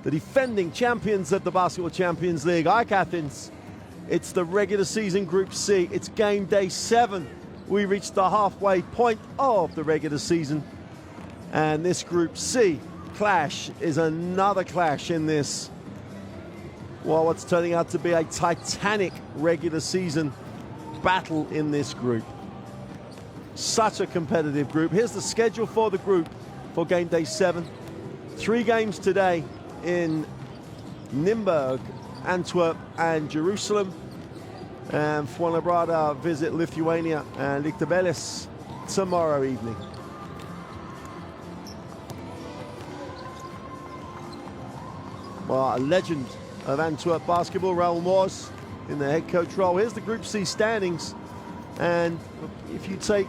the defending champions of the Basketball Champions League, AEK Athens. It's the regular season Group C. It's game day 7. We reached the halfway point of the regular season. And this Group C clash is another clash in this, well, what's turning out to be a titanic regular season battle in this group. Such a competitive group. Here's the schedule for the group for game day 7. 3 games today in Nuremberg, Antwerp and Jerusalem. And Fuenlabrada visit Lithuania and Liktabelis tomorrow evening. Well, a legend of Antwerp basketball, Raoul Moors, in the head coach role. Here's the Group C standings. And if you take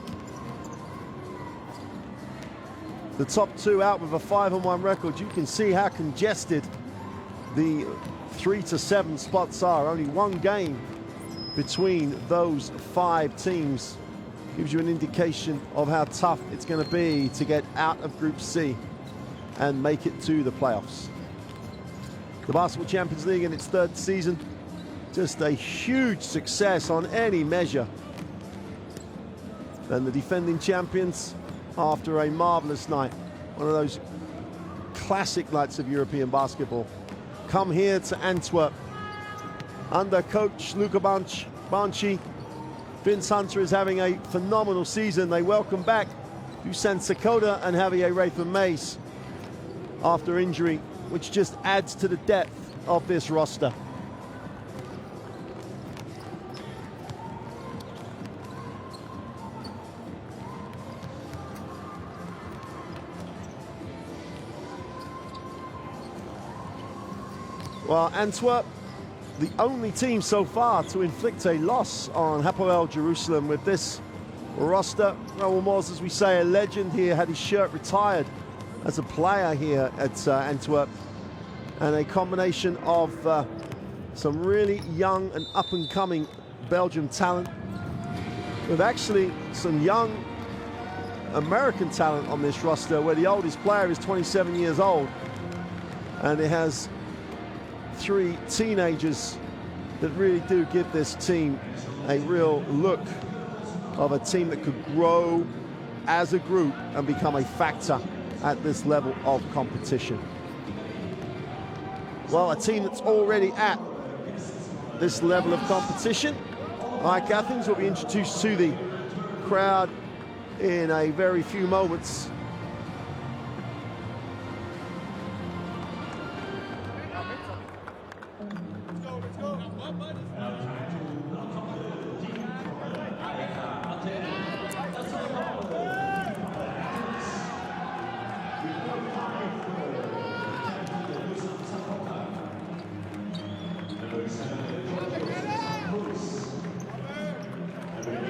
the top 2 out with a 5-1 record, you can see how congested the 3 to 7 spots are. Only 1 game between those 5 teams gives you an indication of how tough it's going to be to get out of Group C and make it to the playoffs. The Basketball Champions League in its 3rd season, just a huge success on any measure. And the defending champions, after a marvelous night, one of those classic nights of European basketball, come here to Antwerp under coach Luka Banchi. Vince Hunter is having a phenomenal season. They welcome back Dusan Sakota and Javier Rayford-Mays after injury, which just adds to the depth of this roster. Well, Antwerp, the only team so far to inflict a loss on Hapoel Jerusalem with this roster. Raoul Moors, as we say, a legend here, had his shirt retired as a player here at Antwerp. And a combination of some really young and up-and-coming Belgian talent with actually some young American talent on this roster, where the oldest player is 27 years old. And it has 3 teenagers that really do give this team a real look of a team that could grow as a group and become a factor at this level of competition. Well, a team that's already at this level of competition, AEK Athens, will be introduced to the crowd in a very few moments.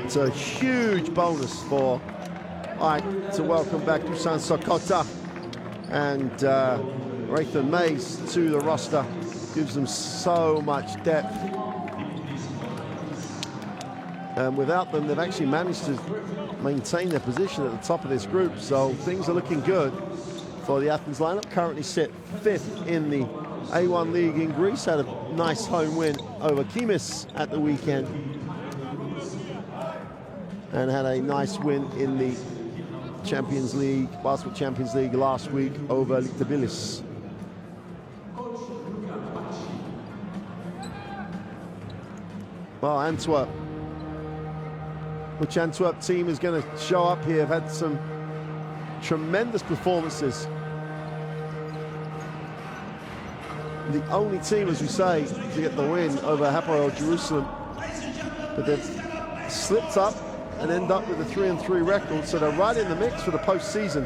It's a huge bonus for AEK to welcome back Dusan Sakota and Rayford-Mays to the roster. Gives them so much depth. And without them, they've actually managed to maintain their position at the top of this group. So things are looking good for the Athens lineup. Currently sit 5th in the A1 League in Greece. Had a nice home win over Kimis at the weekend. And had a nice win in the Champions League, Basketball Champions League last week over Liktabelis. Well, Antwerp. Which Antwerp team is going to show up here? Have had some tremendous performances. The only team, as we say, to get the win over Hapoel Jerusalem. But they've slipped up and end up with a 3-3 record, so they're right in the mix for the postseason.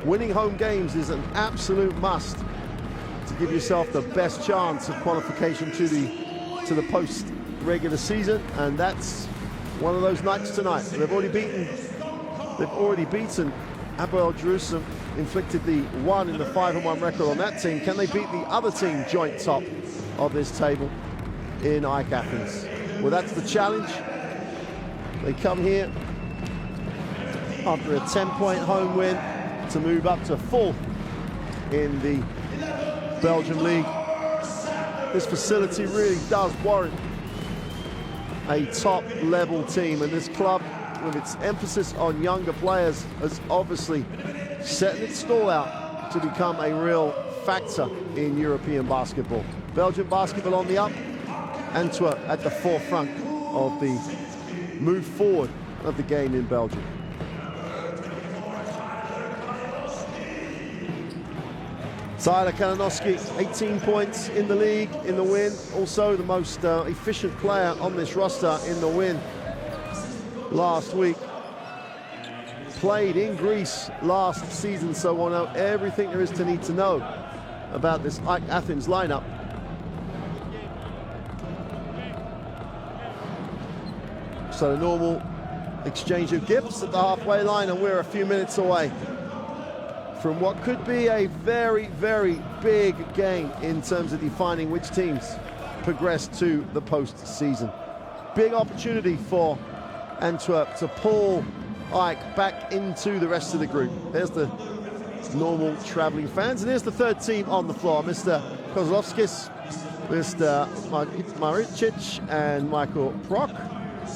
Winning home games is an absolute must to give yourself the best chance of qualification to the post regular season, and that's one of those nights tonight. They've already beaten Hapoel Jerusalem, inflicted the 1 in the 5-1 record on that team. Can they beat the other team joint top of this table in AEK Athens? Well, that's the challenge. They come here after a 10-point home win to move up to 4th in the Belgium league. This facility really does warrant a top-level team, and this club, with its emphasis on younger players, has obviously set its stall out to become a real factor in European basketball. Belgian basketball on the up, Antwerp at the forefront of the move forward of the game in Belgium. Tyler Kalinowski, 18 points in the league in the win. Also the most efficient player on this roster in the win last week. Played in Greece last season, so we'll know everything there is to need to know about this AEK Athens lineup. So the normal exchange of gifts at the halfway line, and we're a few minutes away from what could be a very, very big game in terms of defining which teams progress to the postseason. Big opportunity for Antwerp to pull AEK back into the rest of the group. There's the normal traveling fans, and here's the third team on the floor. Mr. Kozlovskis, Mr. Maricic, and Michael Proc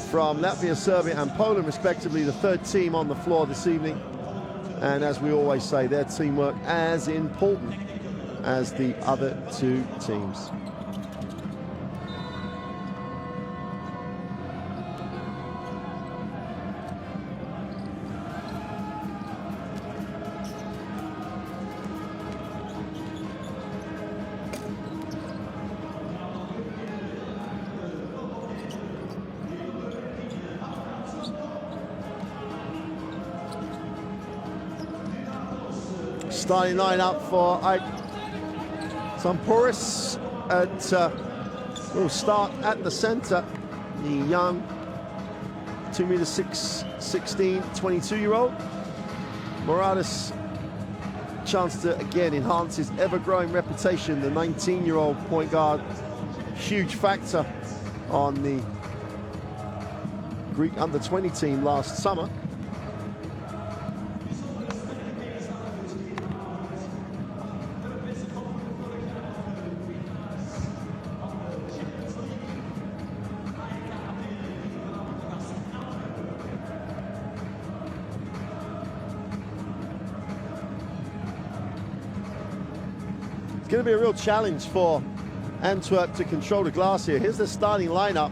from Latvia, Serbia, and Poland, respectively, the third team on the floor this evening. And as we always say, their teamwork as important as the other two teams. Starting lineup for AEK. Sampouris will start at the center. The young 2'6", 16, 22-year-old. Moratis, chance to again enhance his ever-growing reputation. The 19-year-old point guard, huge factor on the Greek under-20 team last summer. It's going to be a real challenge for Antwerp to control the glass here. Here's the starting lineup.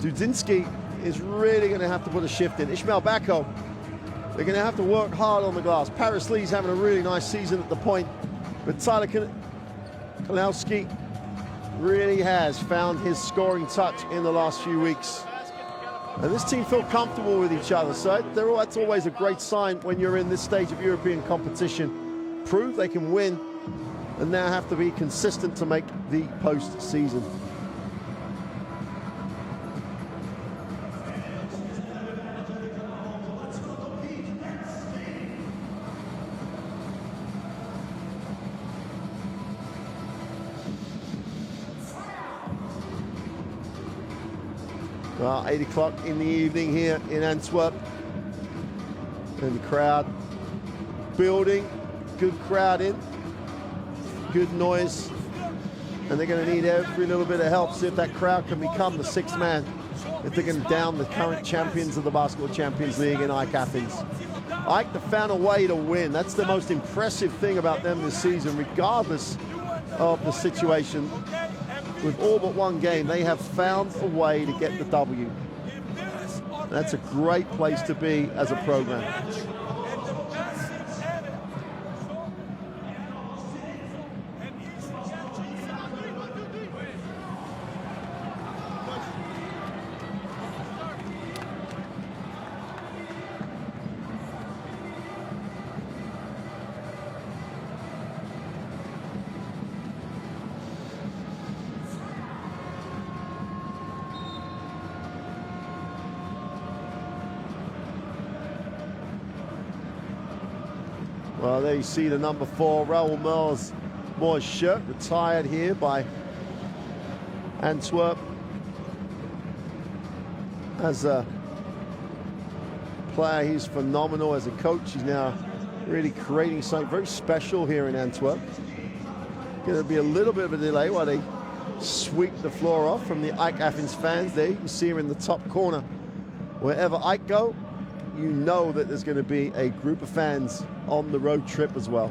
Dudzinski is really going to have to put a shift in. Ishmael Bako, they're going to have to work hard on the glass. Paris Lee's having a really nice season at the point, but Tyler Kalinowski really has found his scoring touch in the last few weeks. And this team feel comfortable with each other, so that's always a great sign when you're in this stage of European competition. Prove they can win, and now have to be consistent to make the postseason. Well, 8 o'clock in the evening here in Antwerp, and the crowd building, good crowd in. Good noise, and they're going to need every little bit of help, see if that crowd can become the sixth man, if they're going to down the current champions of the Basketball Champions League in AEK Athens. AEK have found a way to win. That's the most impressive thing about them this season, regardless of the situation. With all but one game, they have found a way to get the W. That's a great place to be as a program. Well, there you see the number 4, Raoul Moore's shirt, retired here by Antwerp. As a player, he's phenomenal. As a coach, he's now really creating something very special here in Antwerp. going to be a little bit of a delay while they sweep the floor off from the AEK Athens fans there. You can see her in the top corner. Wherever AEK go, you know that there's going to be a group of fans on the road trip as well.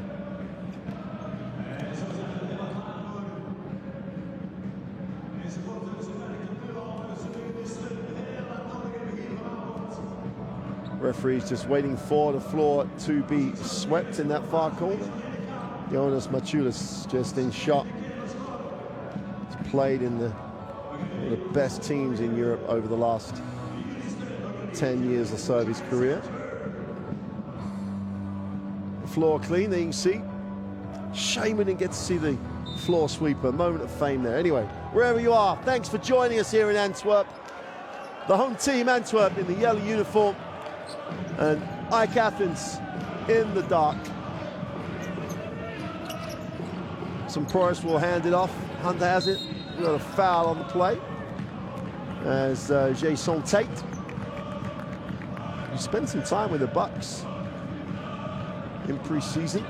Referee's just waiting for the floor to be swept in that far corner. Jonas Machulis just in shot. He's played in one of the best teams in Europe over the last 10 years or so of his career. The floor clean, there you can see. Shame we didn't get to see the floor sweeper. Moment of fame there. Anyway, wherever you are, thanks for joining us here in Antwerp. The home team, Antwerp, in the yellow uniform, and AEK Athens in the dark. Samporis will hand it off. Hunter has it. We've got a foul on the play as Jason Tate. You spent some time with the Bucks in pre-season.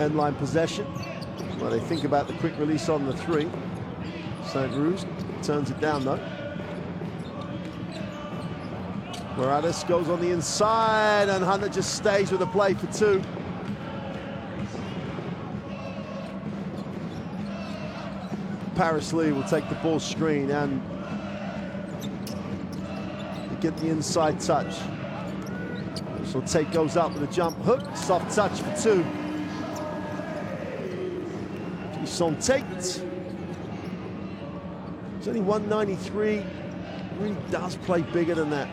End line possession. Well, they think about the quick release on the three. St. Ruse turns it down though. Morales goes on the inside and Hunter just stays with the play for two. Paris Lee will take the ball screen and get the inside touch. So Tate goes up with a jump hook, soft touch for two. Jason Tate. He's only 193, really does play bigger than that.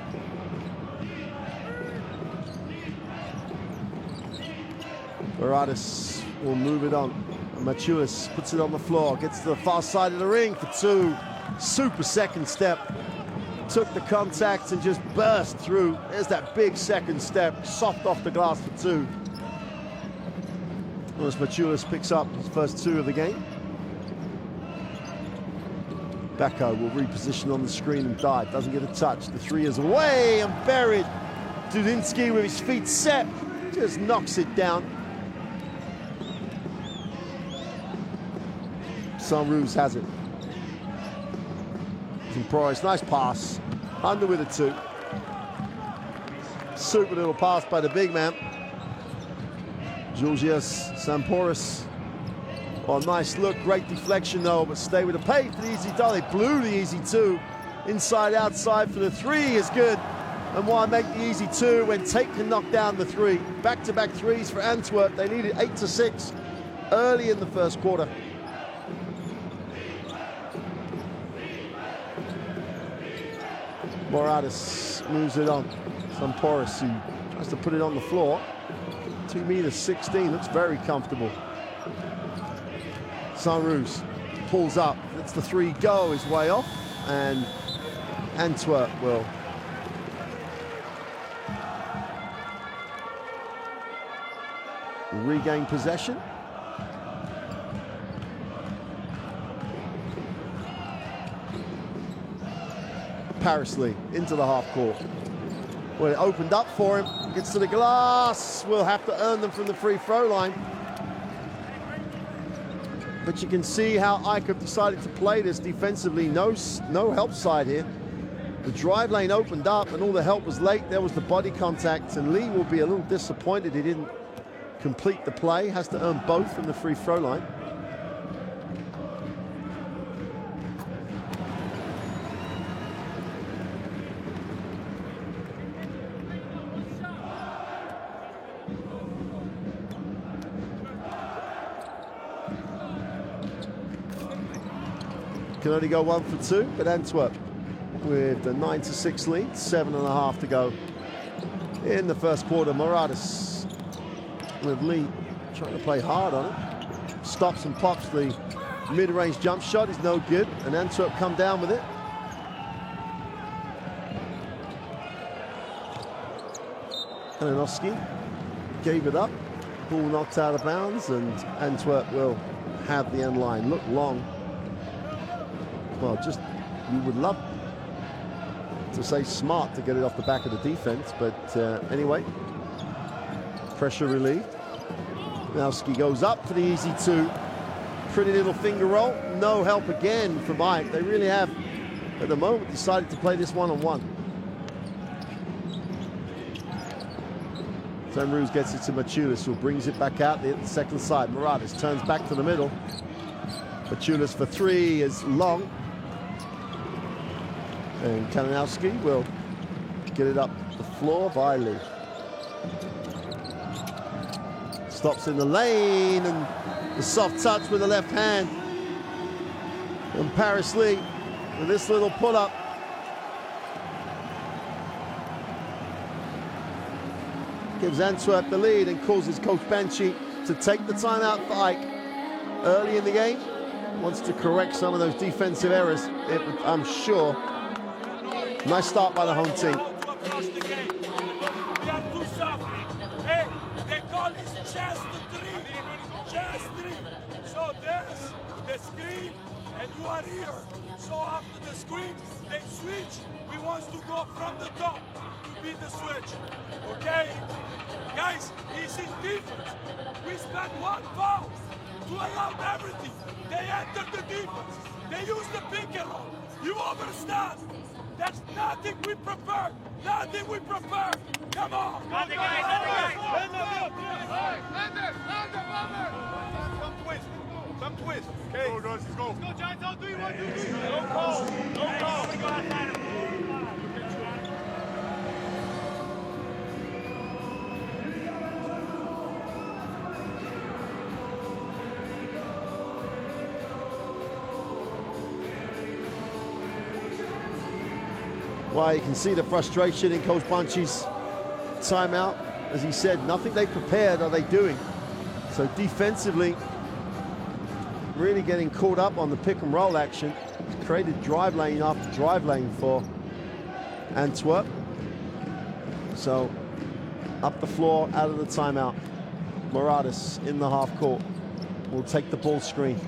Baradas will move it on. Machulis puts it on the floor, gets to the far side of the ring for two. Super second step. Took the contact and just burst through. There's that big second step, soft off the glass for two. As Machulis picks up his first two of the game. Bacco will reposition on the screen and dive. Doesn't get a touch. The three is away and buried. Dudinsky with his feet set. Just knocks it down. Sunruse has it. From Price, nice pass. Under with a two. Super little pass by the big man. Georgios Samporis. Oh, nice look, great deflection though, but stay with the pace for the easy double. They blew the easy two. Inside, outside for the three is good. And why make the easy two when Tate can knock down the three? Back-to-back threes for Antwerp. They needed 8-6 early in the first quarter. Moratis moves it on. Samporis, who tries to put it on the floor. 2m16, looks very comfortable. Sunruse pulls up, lets the three go, is way off, and Antwerp will regain possession. Paris Lee into the half court. Well, it opened up for him, gets to the glass, will have to earn them from the free throw line. But you can see how AEK have decided to play this defensively. No help side here. The drive lane opened up and all the help was late. There was the body contact, and Lee will be a little disappointed he didn't complete the play. Has to earn both from the free throw line. Can only go 1 for 2, but Antwerp with the 9-6 lead, 7.5 to go in the first quarter. Moratis with Lee trying to play hard on it. Stops and pops the mid-range jump shot, is no good, and Antwerp come down with it. Kalinowski gave it up, ball knocked out of bounds, and Antwerp will have the end line. Look long. Well, just, you would love to say smart to get it off the back of the defense, but anyway, Pressure relieved. Kanowski goes up for the easy 2. Pretty little finger roll. No help again from AEK. They really have, at the moment, decided to play this one-on-one. Zemruz gets it to Maciulis, who brings it back out the second side. Moratis turns back to the middle. Maciulis for 3 is long. And Kanowski will get it up the floor by Lee. Stops in the lane, and the soft touch with the left hand. And Paris Lee with this little pull-up. Gives Antwerp the lead and causes Coach Banshee to take the timeout for AEK early in the game. Wants to correct some of those defensive errors, I'm sure. Nice start by the home team. So there's the screen, and you are here. So after the screen, they switch. We want to go from the top to be the switch. Okay? Guys, this is defense. We spent 1 foul to allow everything. They enter the defense. They use the pick and roll. You understand? There's nothing we prepared. Nothing we prepared. Come on. Come twist. Some twist. Okay. Go, guys. Let's go. Let's go, Giants. On 3, 1, 2, 3. No call. No call. Well, you can see the frustration in Coach Banshee's timeout. As he said, nothing they prepared are they doing. So defensively, really getting caught up on the pick and roll action. It's created drive lane after drive lane for Antwerp. So up the floor, out of the timeout. Moratis in the half court will take the ball screen.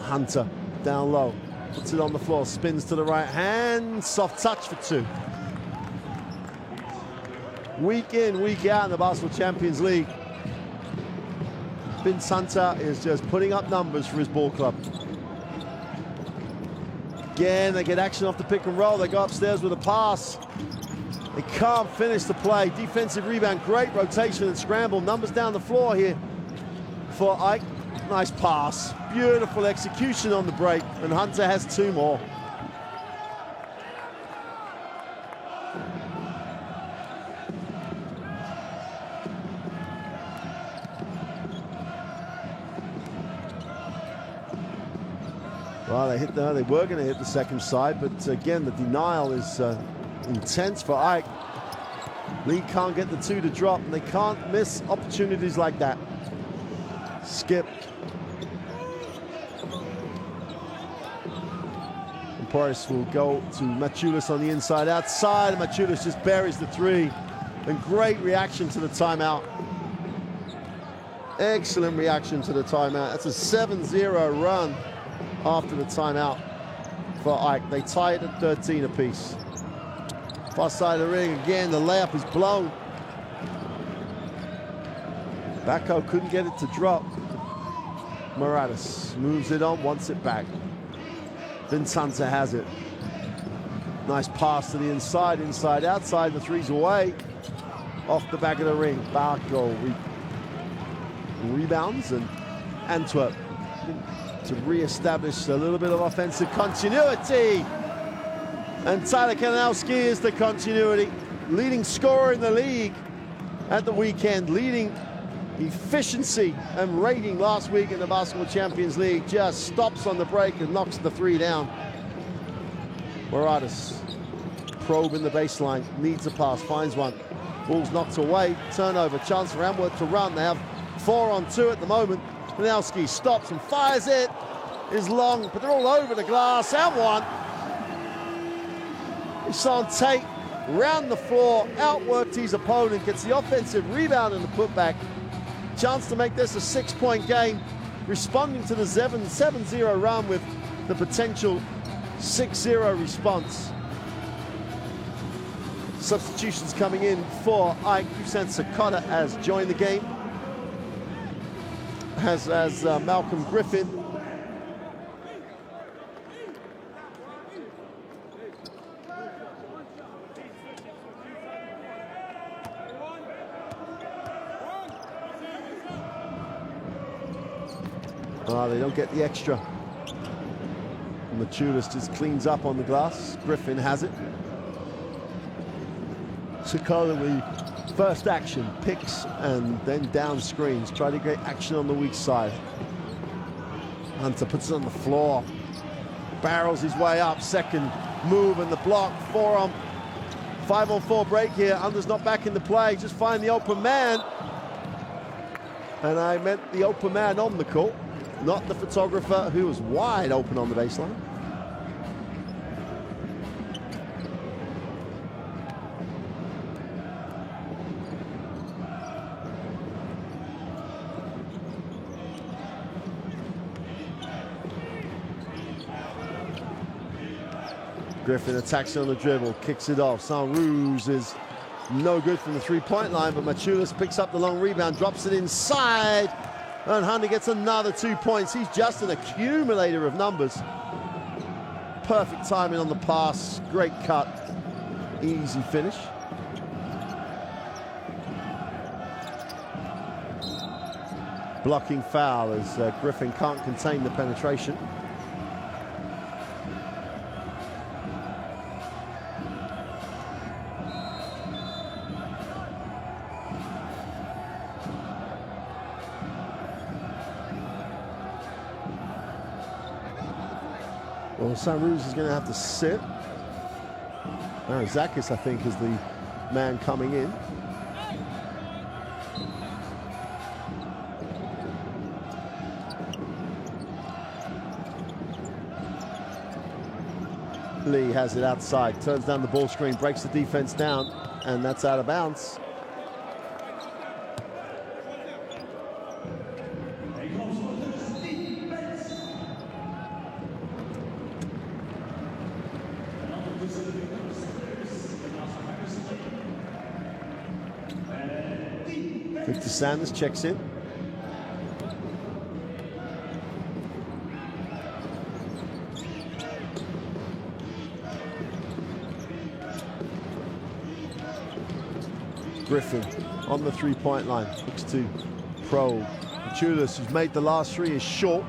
Hunter down low, puts it on the floor, spins to the right hand, soft touch for 2. Week in, week out in the Basketball Champions League, Vince Hunter is just putting up numbers for his ball club. Again, they get action off the pick and roll. They go upstairs with a pass. They can't finish the play. Defensive rebound, great rotation and scramble. Numbers down the floor here for AEK. Nice pass, beautiful execution on the break, and Hunter has 2 more. Well, they were going to hit the second side, but again, the denial is intense for AEK. Lee can't get the 2 to drop, and they can't miss opportunities like that. Skip. And Boris will go to Maciulis on the inside outside, and Maciulis just buries the 3. And great reaction to the timeout. Excellent reaction to the timeout. That's a 7-0 run after the timeout for AEK. They tie it at 13 apiece. Far side of the ring again, the layup is blown. Backo couldn't get it to drop. Moratis moves it on, wants it back. Vince Hunter has it. Nice pass to the inside, outside, the 3's away. Off the back of the ring, Backo rebounds, and Antwerp to re-establish a little bit of offensive continuity. And Tyler Kanowski is the continuity. Leading scorer in the league at the weekend, leading efficiency and rating last week in the Basketball Champions League. Just stops on the break and knocks the 3 down. Moratis, probe in the baseline, needs a pass, finds one. Ball's knocked away, turnover, chance for Antwerp to run. They have 4 on 2 at the moment. Kanowski stops and fires it. Is long, but they're all over the glass, and one. He's on tape, round the floor, outworked his opponent, gets the offensive rebound and the putback. Chance to make this a 6-point game, responding to the 7-0 run with the potential 6-0 response. Substitutions coming in for AEK. Dusan Sakata has joined the game, as Malcolm Griffin. They don't get the extra. Machulis just cleans up on the glass. Griffin has it. Sakata with first action, picks and then down screens. Try to get action on the weak side. Hunter puts it on the floor. Barrels his way up. Second move and the block. Forearm. 5-on-4 break here. Hunter's not back in the play. Just find the open man. And I meant the open man on the court, not the photographer who was wide open on the baseline. Griffin attacks on the dribble, kicks it off. Saint-Rouge is no good from the three-point line, but Machulis picks up the long rebound, drops it inside, and Hunter gets another 2 points. He's just an accumulator of numbers. Perfect timing on the pass, great cut, easy finish. Blocking foul as Griffin can't contain the penetration. Well, Saint-Rouge is going to have to sit. Zakis, I think, is the man coming in. Lee has it outside, turns down the ball screen, breaks the defense down, and that's out of bounds. Victor Sanders checks in. Griffin on the three-point line, looks to probe. Machulis, who's made the last three, is short.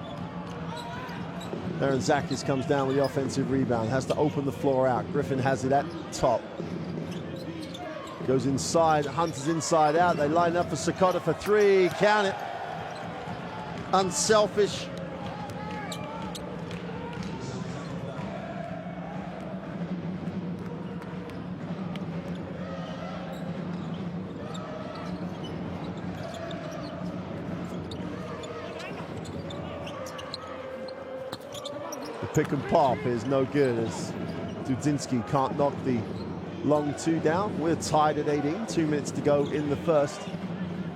Aaron Zakis comes down with the offensive rebound, has to open the floor out. Griffin has it at top. Goes inside, Hunter's inside out. They line up for Sakata for three, count it. Unselfish. The pick and pop is no good as Dudzinski can't knock the long two down. We're tied at 18, 2 minutes to go in the first.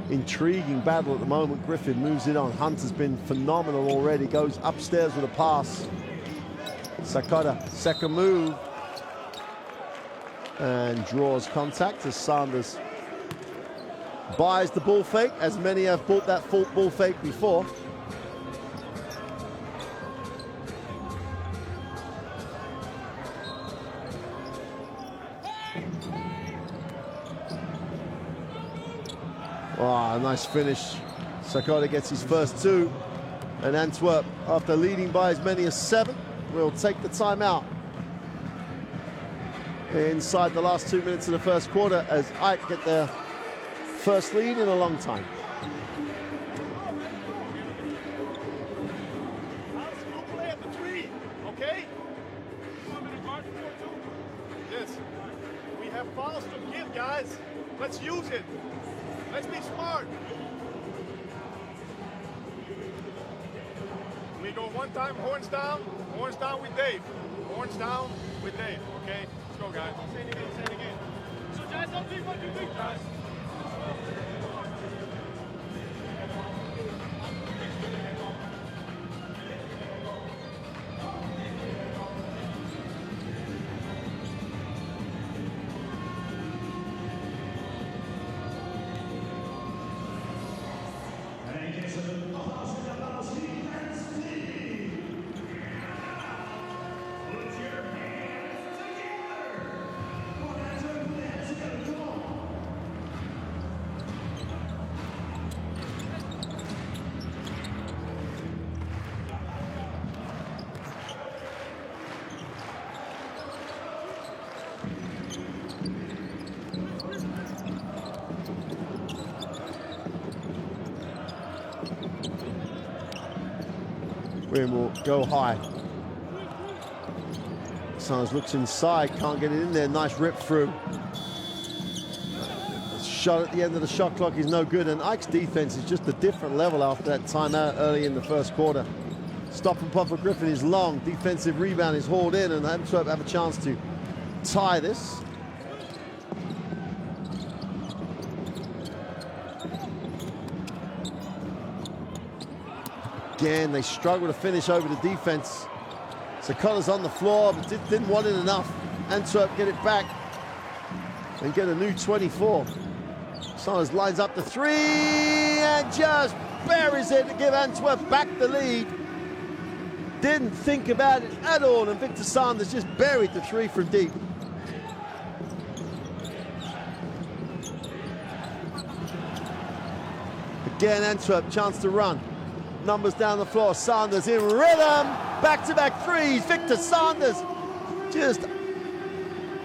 Intriguing battle at the moment. Griffin moves it on. Hunter's been phenomenal already. Goes upstairs with a pass. Sakata, second move. And draws contact as Sanders buys the ball fake, as many have bought that full ball fake before. Oh, nice finish. Sakata gets his first two. And Antwerp, after leading by as many as 7, will take the timeout inside the last 2 minutes of the first quarter as AEK get their first lead in a long time. Play at the 3, okay? Yes. We have fouls to give, guys. Let's use it. Let's be smart. We go one time, horns down with Dave. Horns down with Dave, okay? Let's go, guys. Say it again. So, guys, don't think what you think, guys. Green will go high. Sanders looks inside, can't get it in there. Nice rip through. Shot at the end of the shot clock is no good, and Ike's defense is just a different level after that timeout early in the first quarter. Stop and pop for Griffin is long. Defensive rebound is hauled in, and Antwerp have a chance to tie this. Again, they struggle to finish over the defense. So Connor's on the floor, but didn't want it enough. Antwerp get it back and get a new 24. Sanders lines up the three and just buries it to give Antwerp back the lead. Didn't think about it at all, and Victor Sanders just buried the three from deep. Again, Antwerp, chance to run. Numbers down the floor, Sanders in rhythm. Back-to-back threes, Victor Sanders just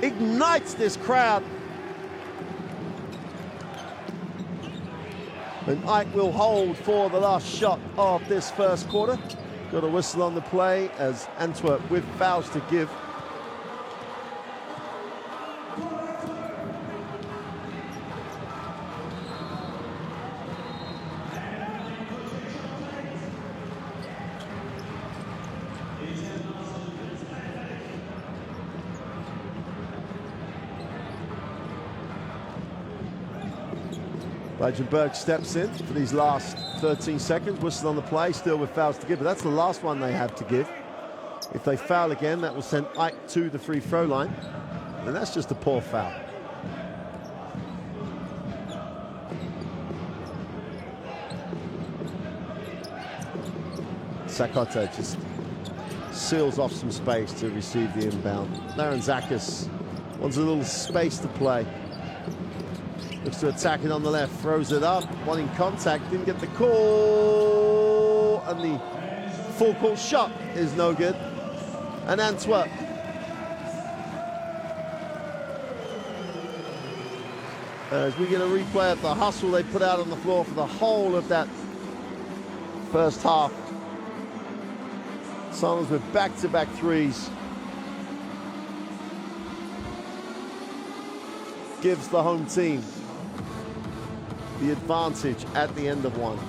ignites this crowd. And Ike will hold for the last shot of this first quarter. Got a whistle on the play as Antwerp with fouls to give. Berg steps in for these last 13 seconds. Whistle on the play, still with fouls to give, but that's the last one they have to give. If they foul again, that will send Ike to the free throw line, and that's just a poor foul. Sakota just seals off some space to receive the inbound. Laranzakis wants a little space to play. Looks to attack it on the left, throws it up, wanting contact, didn't get the call, and the full court shot is no good. And Antwerp as we get a replay of the hustle they put out on the floor for the whole of that first half. Sanders with back-to-back threes. Gives the home team the advantage at the end of one.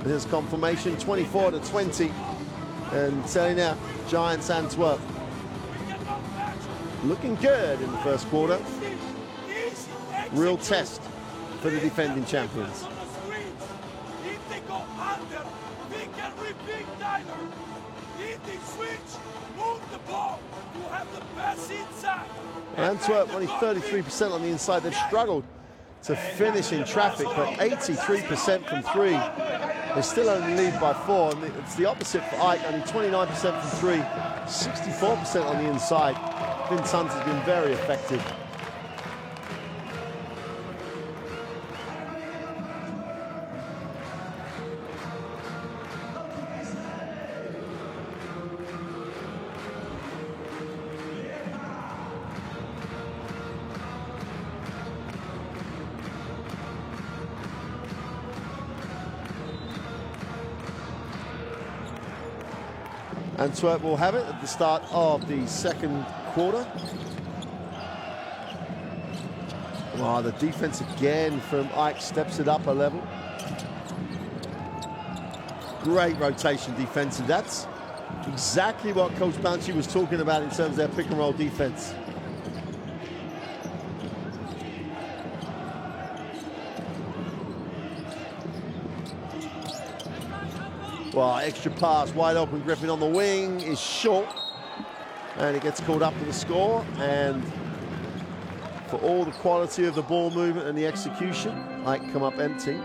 Here's confirmation, 24-20. And Telenet, Giants Antwerp. Looking good in the first quarter. Real test for the defending champions. If they go under, they can repeat either. If they switch, move the ball to have the pass inside. Antwerp only 33% on the inside. They've struggled to finish in traffic, but 83% from three. They still only lead by 4, and it's the opposite for Ike, only 29% from three, 64% on the inside. Vince Hunt has been very effective. Antwerp will have it at the start of the second quarter. Oh, the defense again from Ike steps it up a level. Great rotation defensive. That's exactly what Coach Banshee was talking about in terms of their pick and roll defense. Well, extra pass, wide open. Griffin on the wing is short, and it gets called up for the score. And for all the quality of the ball movement and the execution, Ike come up empty.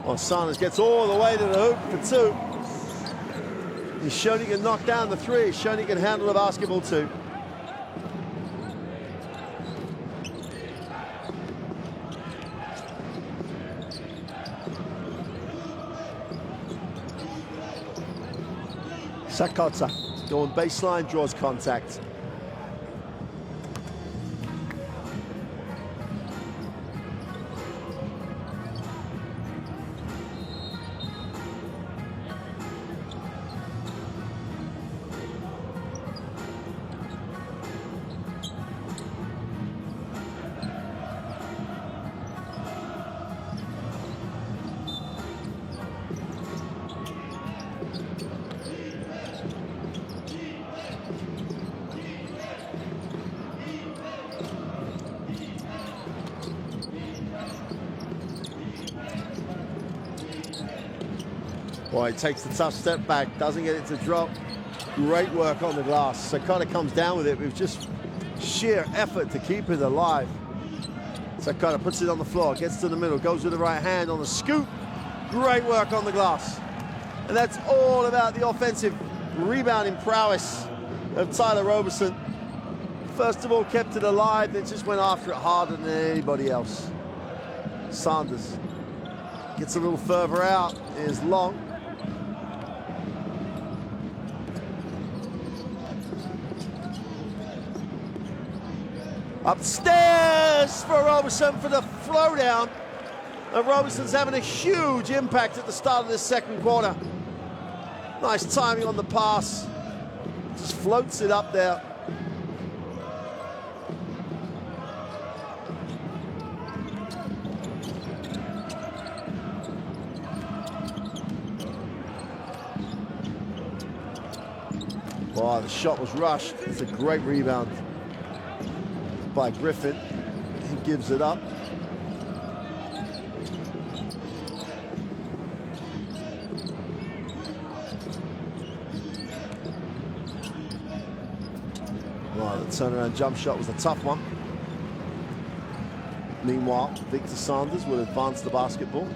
Well, Sanders gets all the way to the hoop for two. He's shown he can knock down the three. He's shown he can handle the basketball too. Sakota going baseline, draws contact. Boy, he takes the tough step back, doesn't get it to drop. Great work on the glass. So kind of comes down with it with just sheer effort to keep it alive. So kind of puts it on the floor, gets to the middle, goes with the right hand on the scoop. Great work on the glass. And that's all about the offensive rebounding prowess of Tyler Roberson. First of all, kept it alive, then just went after it harder than anybody else. Sanders gets a little further out, is long. Upstairs for Roberson for the throwdown. And Roberson's having a huge impact at the start of this second quarter. Nice timing on the pass. Just floats it up there. Wow, the shot was rushed. It's a great rebound by Griffin. He gives it up. Wow, the turnaround jump shot was a tough one. Meanwhile, Victor Sanders will advance the basketball.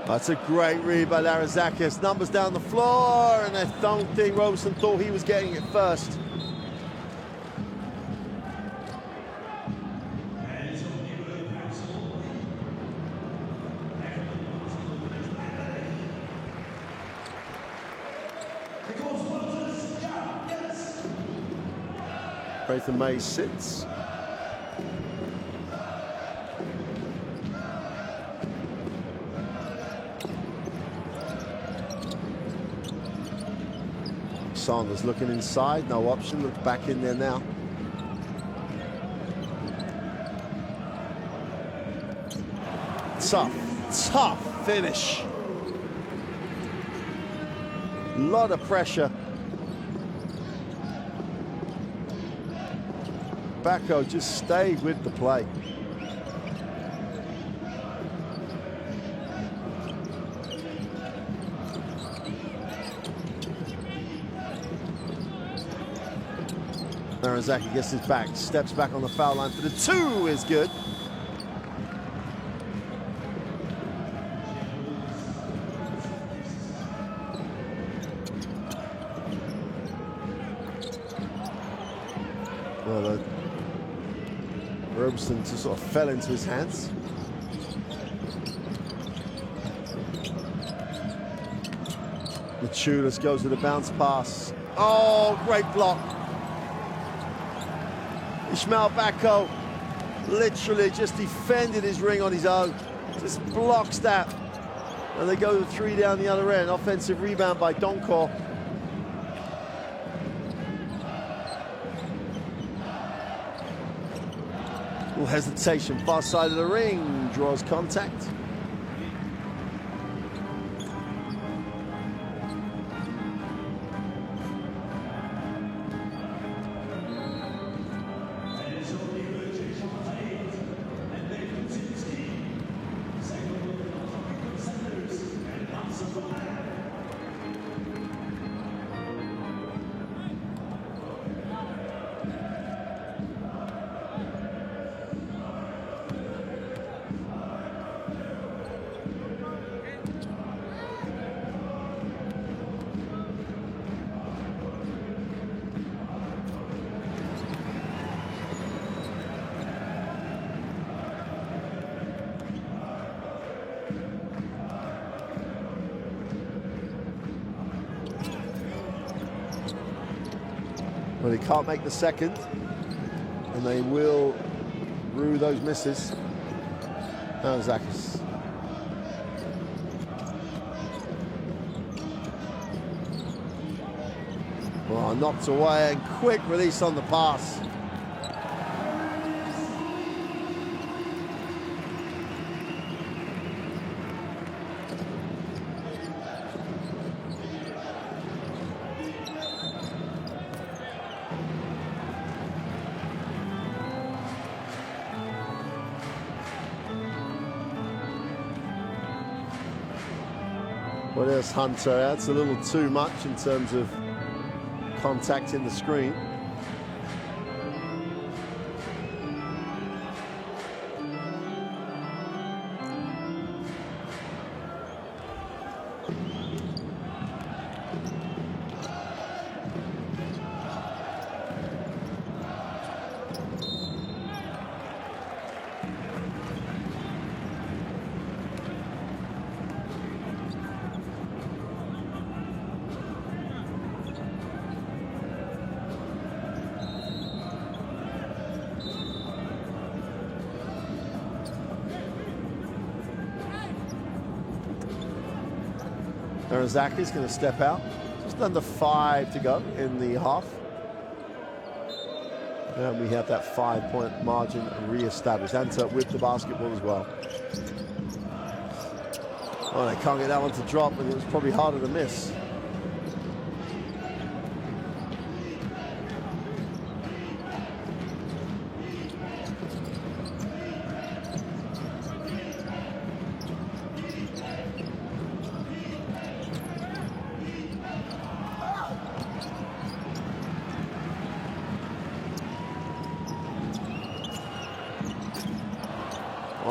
That's a great read by Larazakis. Numbers down the floor, and I don't think Roberson thought he was getting it first. Nathan Mays sits. Sanders looking inside, no option, looks back in there now. Tough finish. A lot of pressure. Backo just stayed with the play. Narazaki gets his back, steps back on the foul line for the two, is good. Well, Roberson just sort of fell into his hands. Machulis goes with a bounce pass. Oh, great block. Ishmael Backo literally just defended his ring on his own. Just blocks that. And they go to three down the other end. Offensive rebound by Donkor. Little hesitation, far side of the ring, draws contact. Well, he can't make the second, and they will rue those misses. Zakis. Well, knocked away, and quick release on the pass. Well, there's Hunter. That's a little too much in terms of contact in the screen. Zakis going to step out. Just under 5 to go in the half. And we have that 5-point margin re-established. Antwerp with the basketball as well. Oh, they can't get that one to drop, and it was probably harder to miss.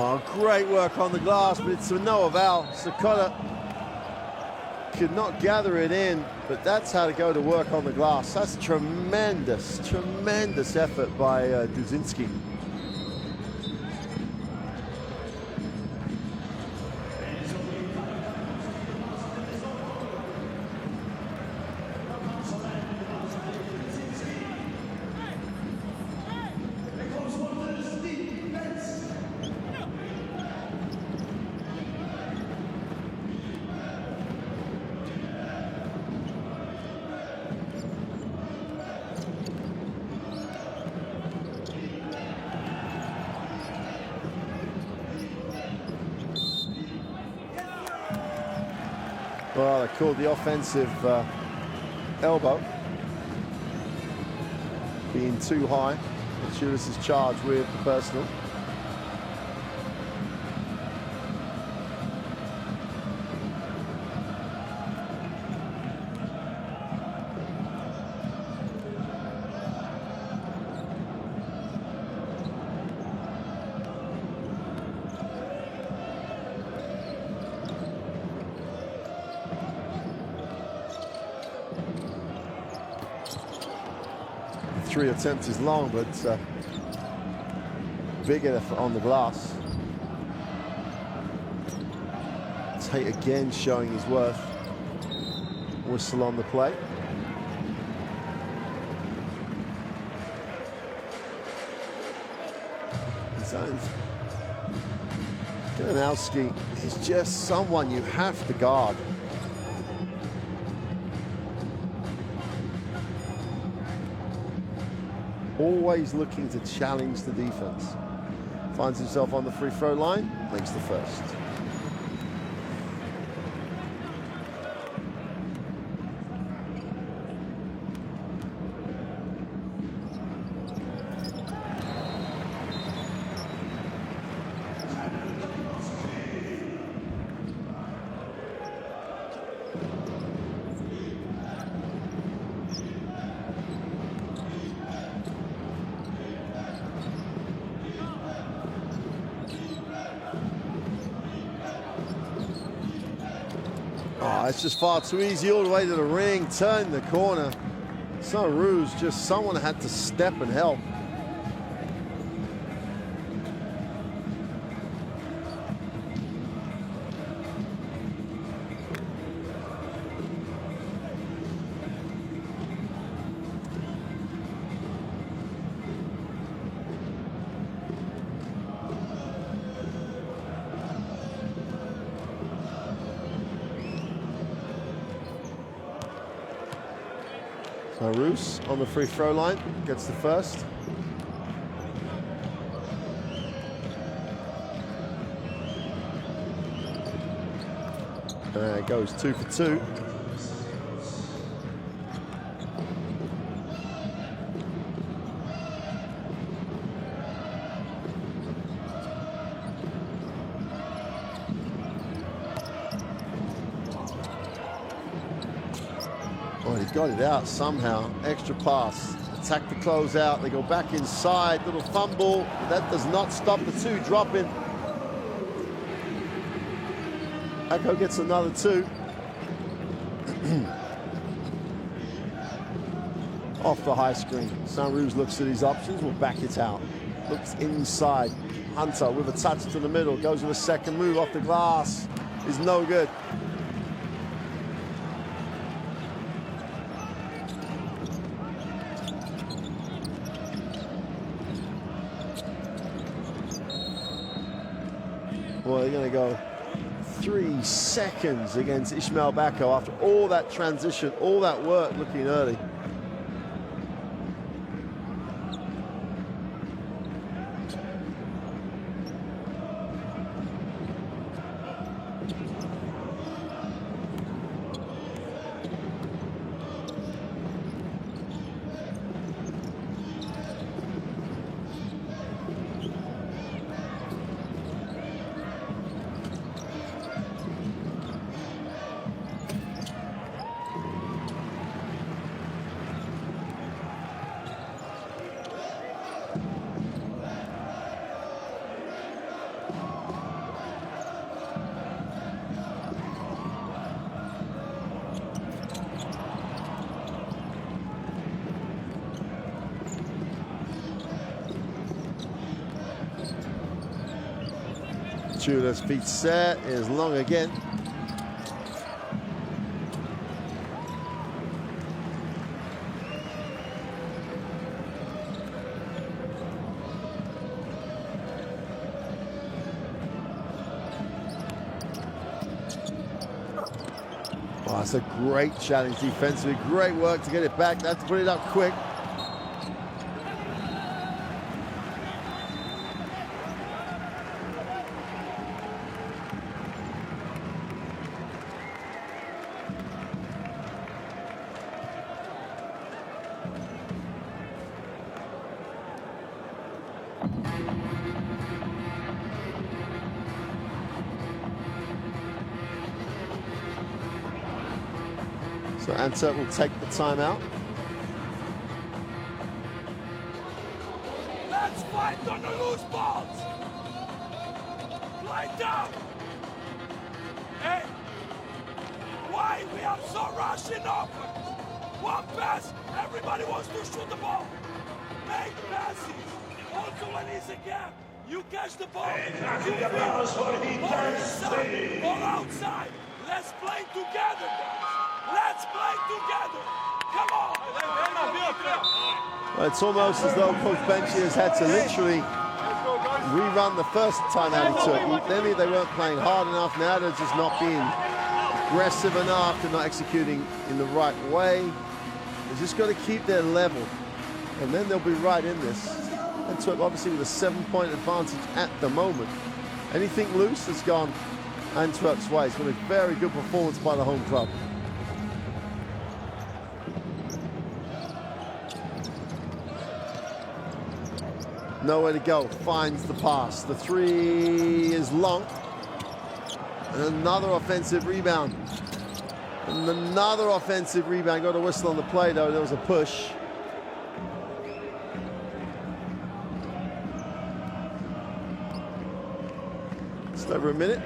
Oh, great work on the glass, but it's to no avail. Sakota could not gather it in, but that's how to go to work on the glass. That's tremendous, tremendous effort by Duzinski. Well, they called the offensive elbow being too high. And Shooters is charged with the personal. Three attempts is long, but big effort on the glass. Tate again showing his worth. Whistle on the play. Ganowski is just someone you have to guard. Always looking to challenge the defense. Finds himself on the free throw line, makes the first. It's just far too easy all the way to the ring, turn the corner. It's no ruse, just someone had to step and help. Roos on the free throw line, gets the first. It goes 2 for 2. Oh, he got it out somehow. Extra pass. Attack the closeout. They go back inside. Little fumble. That does not stop the two dropping. AEK gets another 2. Off the high screen. Sanruz looks at his options. Will back it out. Looks inside. Hunter with a touch to the middle. Goes with a second move off the glass. Is no good. Well, they're going to go 3 seconds against Ismail Bako after all that transition, all that work looking early. Tudor's feet set, is long again. Oh, it's a great challenge defensively, great work to get it back. They have to put it up quick. So Antwerp will take the timeout. Let's fight on the loose balls. Play down. Hey, why we are so rushing offense? One pass, everybody wants to shoot the ball. Make passes. Also when it's a gap, you catch the ball. Ball inside, ball outside. Let's play together, guys. Let's play together. Come on. Well, it's almost as though Coach Benchy has had to literally rerun the first timeout he took. Then they weren't playing hard enough. Now they're just not being aggressive enough. They're not executing in the right way. They're just got to keep their level, and then they'll be right in this. Antwerp obviously with a 7-point advantage at the moment. Anything loose has gone Antwerp's way. It's been a very good performance by the home club. Nowhere to go, finds the pass. The 3 is long. And another offensive rebound. And another offensive rebound. Got a whistle on the play though, there was a push. Just over a minute.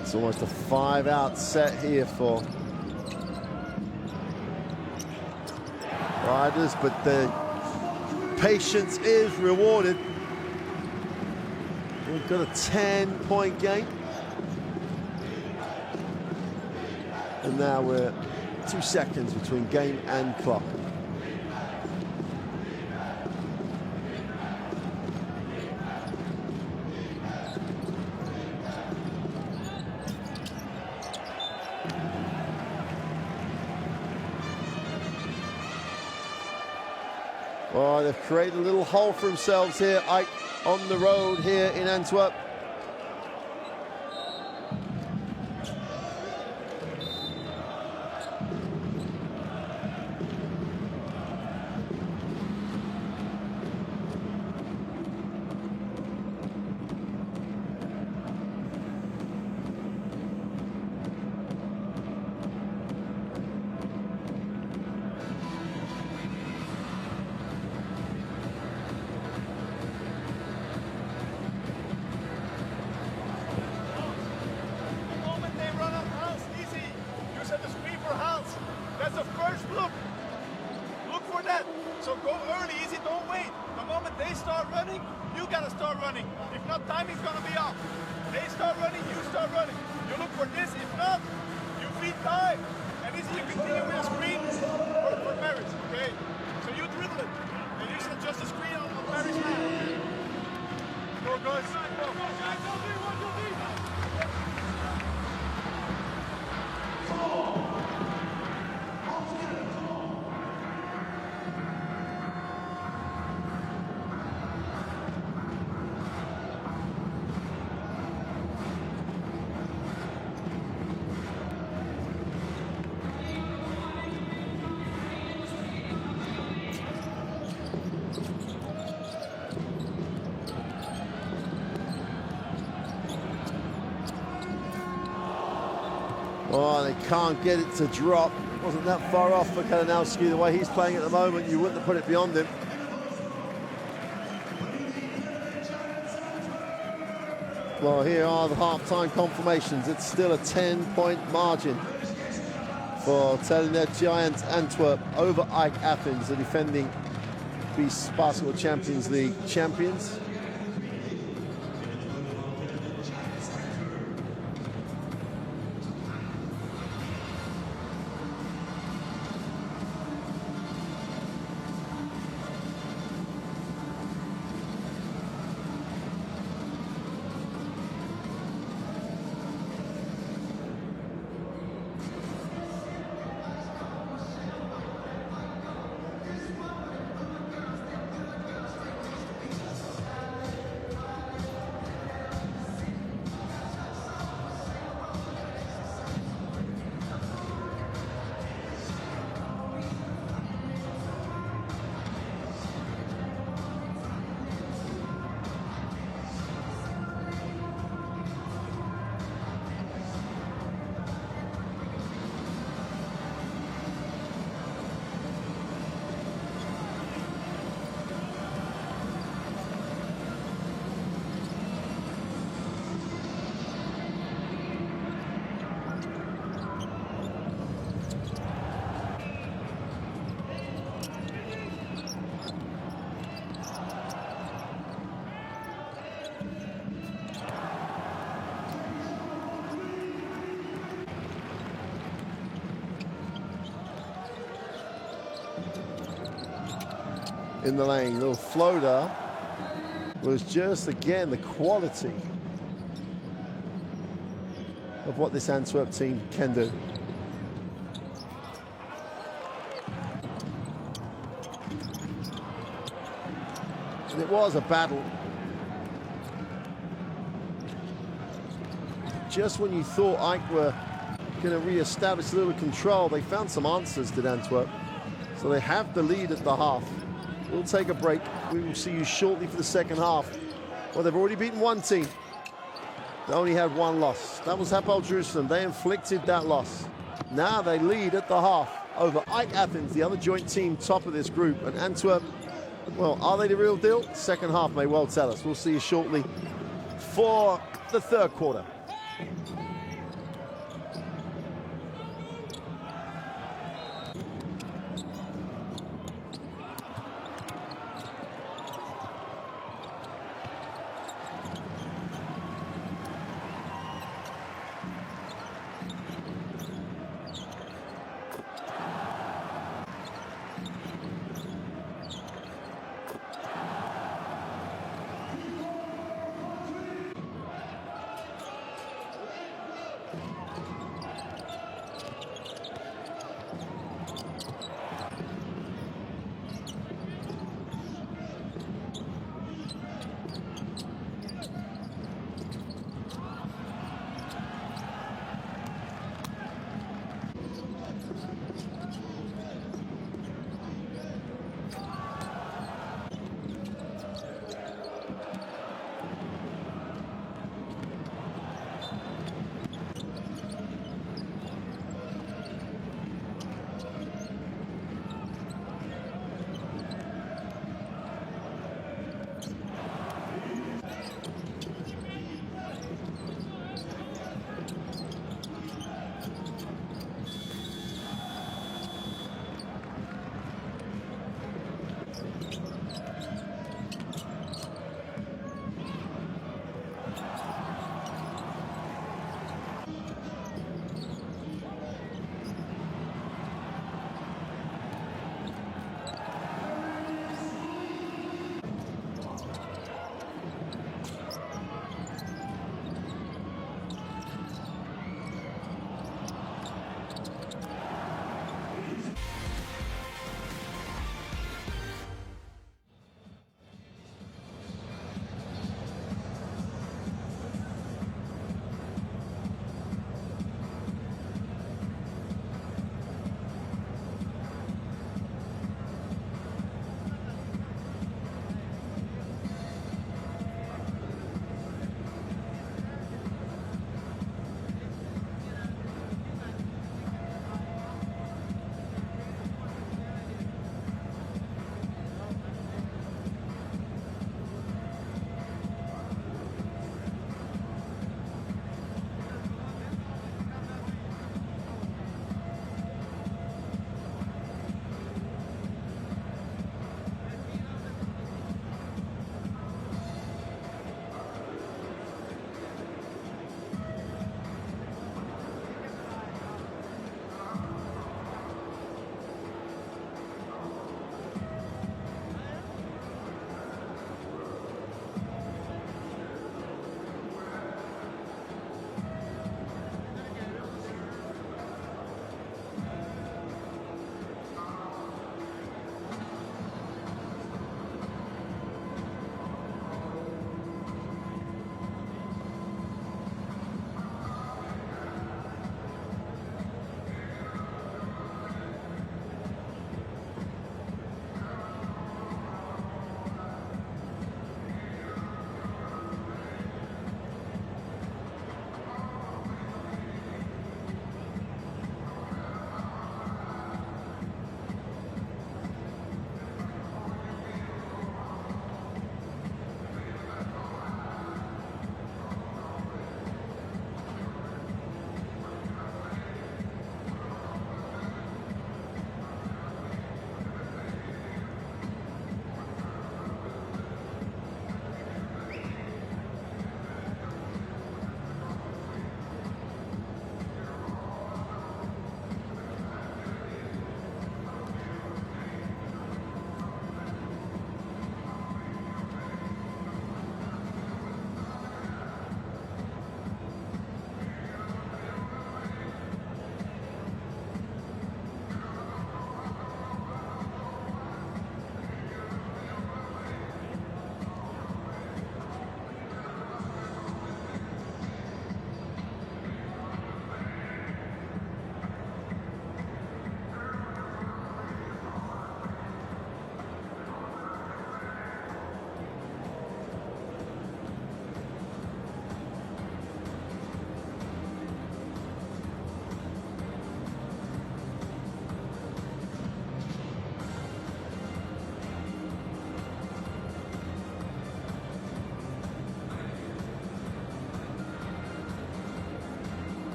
It's almost a 5-out set here for riders, but the patience is rewarded. We've got a 10-point game. And now we're 2 seconds between game and clock. Oh, they've created a little hole for themselves here, AEK, on the road here in Antwerp. So go early, easy, don't wait. The moment they start running, you gotta start running. If not, timing's gonna be off. They start running, you start running. You look for this, if not, you feed time. And easy, you continue with the screen for Paris, okay? So you dribble it, and you should adjust the screen on Paris now. Go guys, go. Oh, they can't get it to drop. Wasn't that far off for Kalinowski. The way he's playing at the moment, you wouldn't have put it beyond him. Well, here are the half-time confirmations. It's still a 10-point margin for Telenet Giants Antwerp over AEK Athens, the defending Basketball Champions League champions. In the lane, little floater was just, again, the quality of what this Antwerp team can do. And it was a battle. Just when you thought AEK were going to re-establish a little control, they found some answers, did Antwerp. So they have the lead at the half. We'll take a break. We will see you shortly for the second half. Well, they've already beaten one team. They only had one loss. That was Hapoel Jerusalem. They inflicted that loss. Now they lead at the half over AEK Athens, the other joint team top of this group. And Antwerp, well, are they the real deal? Second half may well tell us. We'll see you shortly for the third quarter.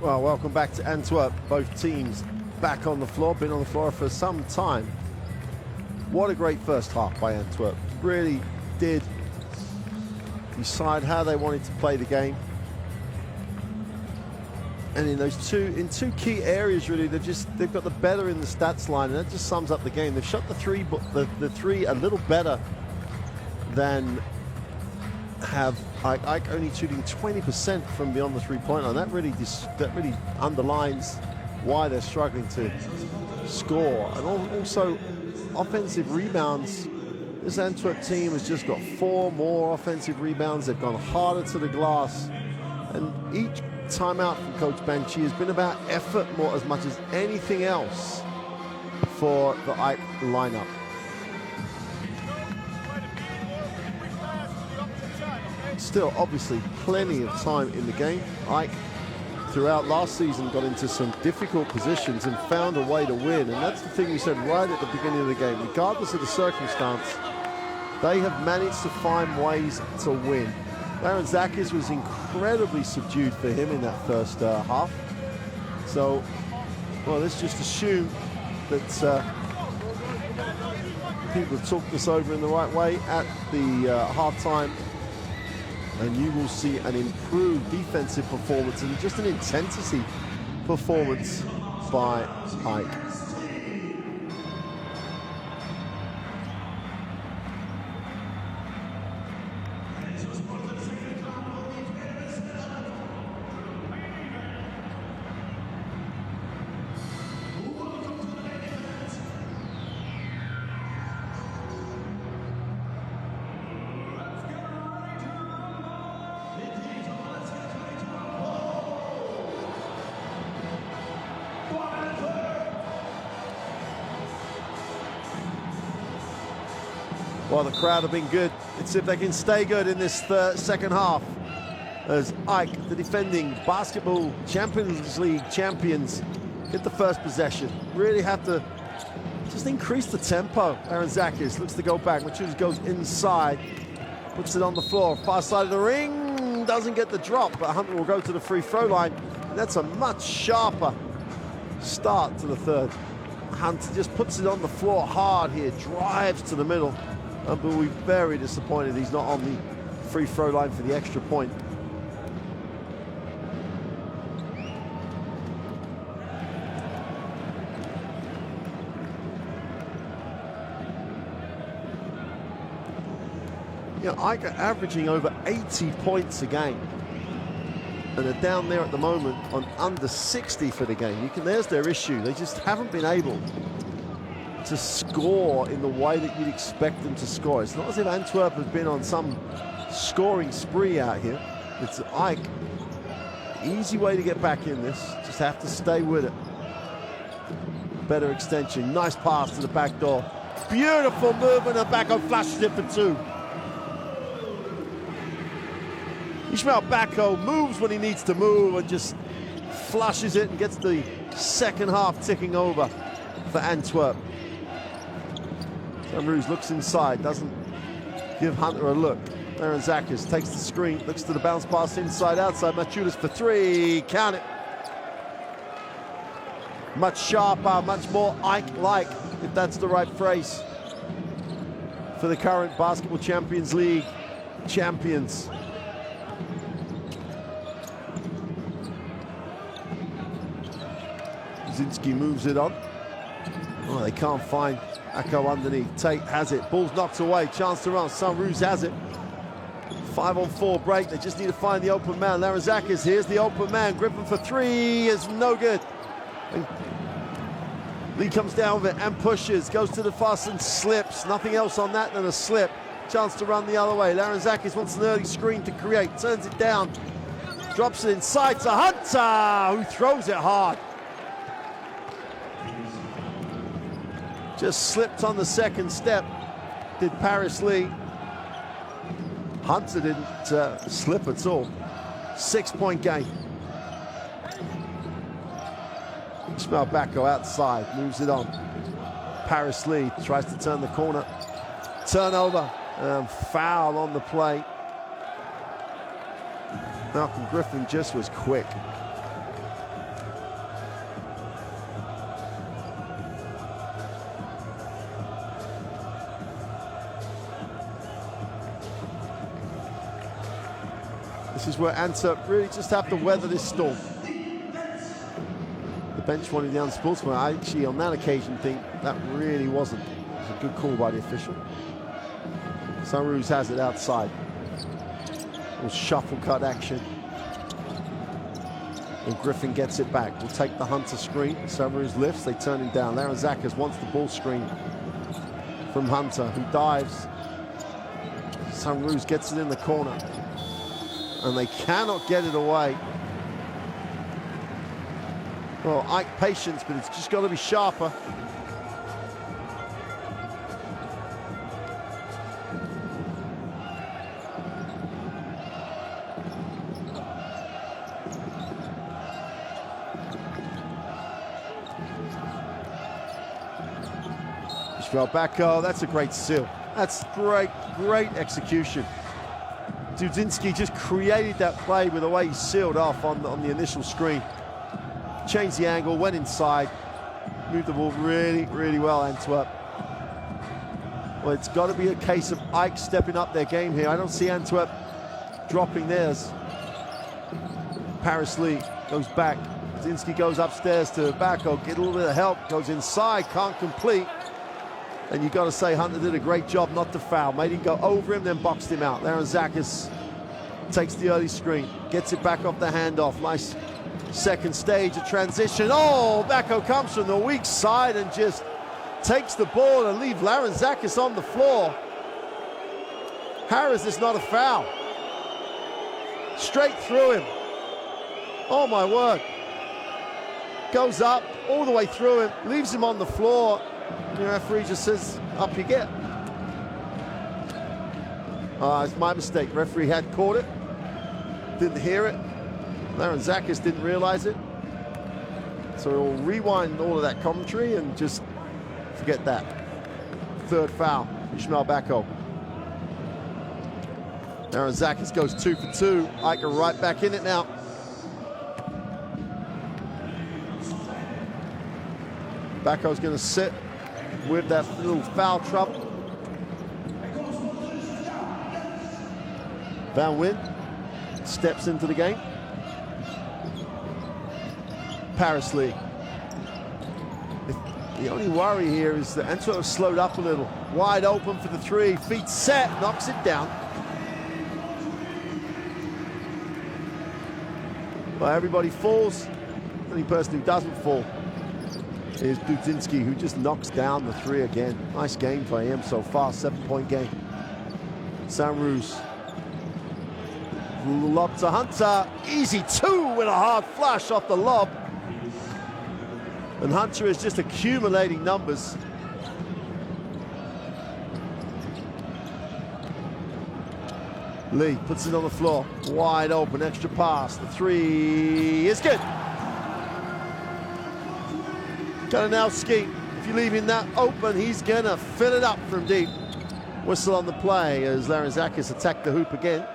Well, welcome back to Antwerp. Both teams back on the floor, been on the floor for some time. What a great first half by Antwerp. Really did decide how they wanted to play the game. And in those two key areas, really, they've got the better in the stats line, and that just sums up the game. They've shot the three a little better than have AEK only shooting 20% from beyond the three-point line. That really underlines why they're struggling to score. And also offensive rebounds. This Antwerp team has just got 4 more offensive rebounds. They've gone harder to the glass, and each timeout from Coach Banchi has been about effort more as much as anything else for the AEK lineup. Still, obviously, plenty of time in the game. AEK, throughout last season, got into some difficult positions and found a way to win. And that's the thing we said right at the beginning of the game. Regardless of the circumstance, they have managed to find ways to win. Larentzakis was incredibly subdued for him in that first half. So, well, let's just assume that people have talked this over in the right way at the halftime. And you will see an improved defensive performance and just an intensity performance by AEK. Well, the crowd have been good. Let's see if they can stay good in this second half, as AEK, the defending Basketball Champions League champions, get the first possession. Really have to just increase the tempo. Larentzakis looks to go back. Machunas goes inside, puts it on the floor. Far side of the ring, doesn't get the drop, but Hunter will go to the free throw line. And that's a much sharper start to the third. Hunter just puts it on the floor hard here, drives to the middle. But we're very disappointed he's not on the free throw line for the extra point. Yeah, AEK are averaging over 80 points a game, and they're down there at the moment on under 60 for the game. There's their issue. They just haven't been able to score in the way that you'd expect them to score. It's not as if Antwerp has been on some scoring spree out here. It's AEK. Easy way to get back in this. Just have to stay with it. Better extension. Nice pass to the back door. Beautiful movement, and Bacco flashes it for 2. Ishmael Bacco moves when he needs to move and just flushes it and gets the second half ticking over for Antwerp. Samruz looks inside, doesn't give Hunter a look. Larentzakis takes the screen, looks to the bounce pass inside, outside. Machunas for 3, count it. Much sharper, much more AEK-like, if that's the right phrase, for the current Basketball Champions League champions. Zinski moves it on. Oh, they can't find Akko underneath. Tate has it. Ball's knocked away. Chance to run. Samruz has it. 5-on-4 break. They just need to find the open man. Larentzakis, here's the open man. Griffin for 3 is no good. And Lee comes down with it and pushes. Goes to the fuss and slips. Nothing else on that than a slip. Chance to run the other way. Larentzakis wants an early screen to create. Turns it down. Drops it inside to Hunter, who throws it hard. Just slipped on the second step, did Paris Lee. Hunter didn't slip at all. 6-point game. Ishmael Bacco outside, moves it on. Paris Lee tries to turn the corner. Turnover and foul on the play. Malcolm Griffin just was quick. This is where Antwerp really just have to weather this storm. The bench wanted the unsportsmanlike. I actually, on that occasion, think that really wasn't. It was a good call by the official. Sunroos has it outside. Little shuffle cut action. And Griffin gets it back. We'll take the Hunter screen. Sunroos lifts, they turn him down. Laranzakis wants the ball screen from Hunter, who dives. Sunroos gets it in the corner. And they cannot get it away. Well, Ike patience, but it's just got to be sharper. Backo, that's a great seal. That's great execution. Dudzinski just created that play with the way he sealed off on the initial screen. Changed the angle, went inside, moved the ball really well, Antwerp. Well, it's got to be a case of Ike stepping up their game here. I don't see Antwerp dropping theirs. Paris Lee goes back. Dudzinski goes upstairs to Backo, get a little bit of help, goes inside, can't complete. And you've got to say Hunter did a great job not to foul. Made him go over him, then boxed him out. Laranzakis takes the early screen, gets it back off the handoff. Nice second stage of transition. Oh, Backo comes from the weak side and just takes the ball and leaves Laranzakis on the floor. Harris is not a foul. Straight through him. Oh my word. Goes up all the way through him, leaves him on the floor. The referee just says, up you get. It's my mistake. The referee had caught it, didn't hear it. Laranzakis didn't realize it. So we'll rewind all of that commentary and just forget that. Third foul, Ishmael Backo. Laranzakis goes 2 for 2. Ike right back in it now. Backo's going to sit with that little foul trouble. Van Wyn steps into the game. Paris Lee. The only worry here is that Antwerp have slowed up a little. Wide open for the three, feet set, knocks it down. Well, everybody falls. The only person who doesn't fall is Dudzinski, who just knocks down the three again. Nice game for him so far, 7-point game. Sunroos. Lob to Hunter. Easy two with a hard flush off the lob. And Hunter is just accumulating numbers. Lee puts it on the floor. Wide open, extra pass. The three is good. Kalinowski, if you leave him that open, he's going to fill it up from deep. Whistle on the play as Laranzakis attacked the hoop again.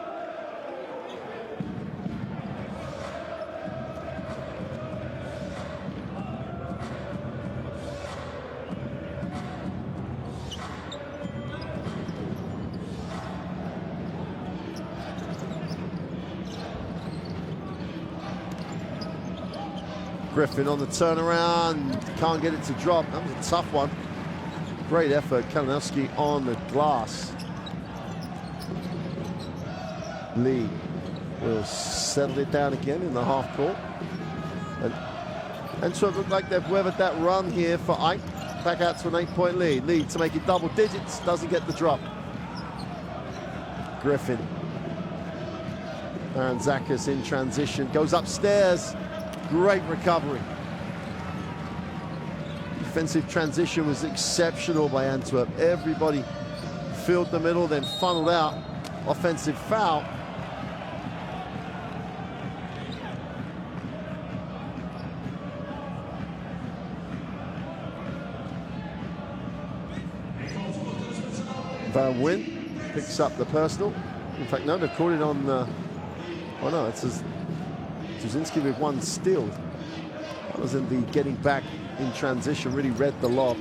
Griffin on the turnaround, can't get it to drop. That was a tough one. Great effort, Kalinowski on the glass. Lee will settle it down again in the half court. And so it looked like they've weathered that run here for Ike. Back out to an 8-point lead. Lead to make it double digits, doesn't get the drop. Griffin. Laranzakis in transition, goes upstairs. Great recovery. Defensive transition was exceptional by Antwerp. Everybody filled the middle, then funneled out. Offensive foul. Van Wyn picks up the personal. In fact, no, they've caught it on. Oh no, it's Dudzinski with one steal. That was in the getting back in transition, really read the lob.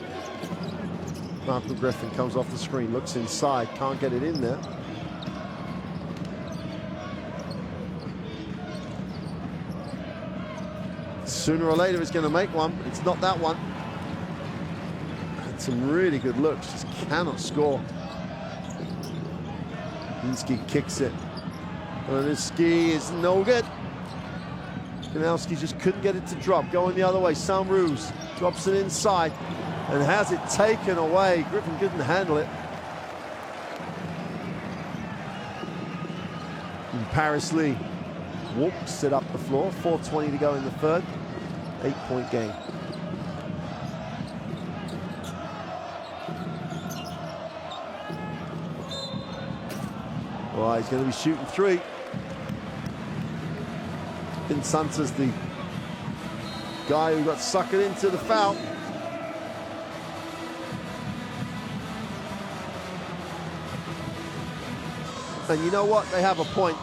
Malcolm Griffin comes off the screen, looks inside, can't get it in there. Sooner or later he's going to make one, but it's not that one. Had some really good looks, just cannot score. Inski kicks it. Inski is no good. Kanowski just couldn't get it to drop. Going the other way, Saint-Rose drops it inside and has it taken away. Griffin couldn't handle it. And Paris Lee walks it up the floor. 4:20 to go in the third. 8-point game. Well, he's going to be shooting three. Santa's the guy who got suckered into the foul. And you know what? They have a point.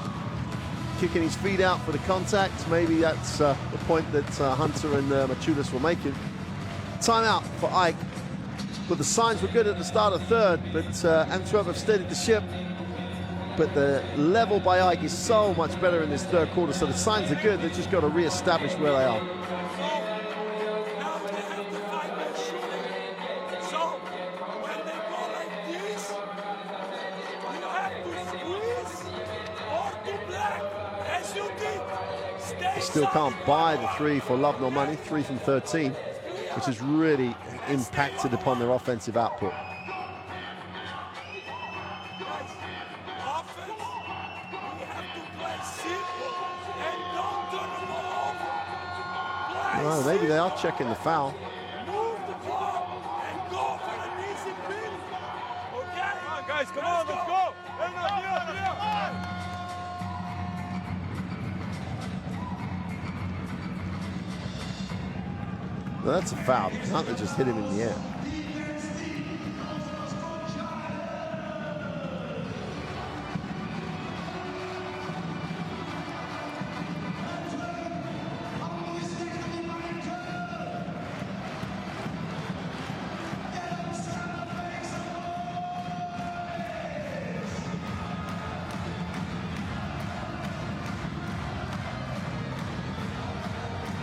Kicking his feet out for the contact. Maybe that's the point that Hunter and Machulis were making. Timeout for AEK. But the signs were good at the start of third, but Antwerp have steadied the ship. But the level by AEK is so much better in this third quarter, so the signs are good. They've just got to re-establish where they are. Now they have to fight by shooting. So when they go like this, you have to squeeze or to black, as you did. Stay They still can't buy the three for love nor money. 3 from 13, which has really impacted upon their offensive output. Well, maybe they are checking the foul. Move the ball and go for an easy pin. Okay? Come on, guys, come on, let's go. Well, that's a foul. Hunter just hit him in the air.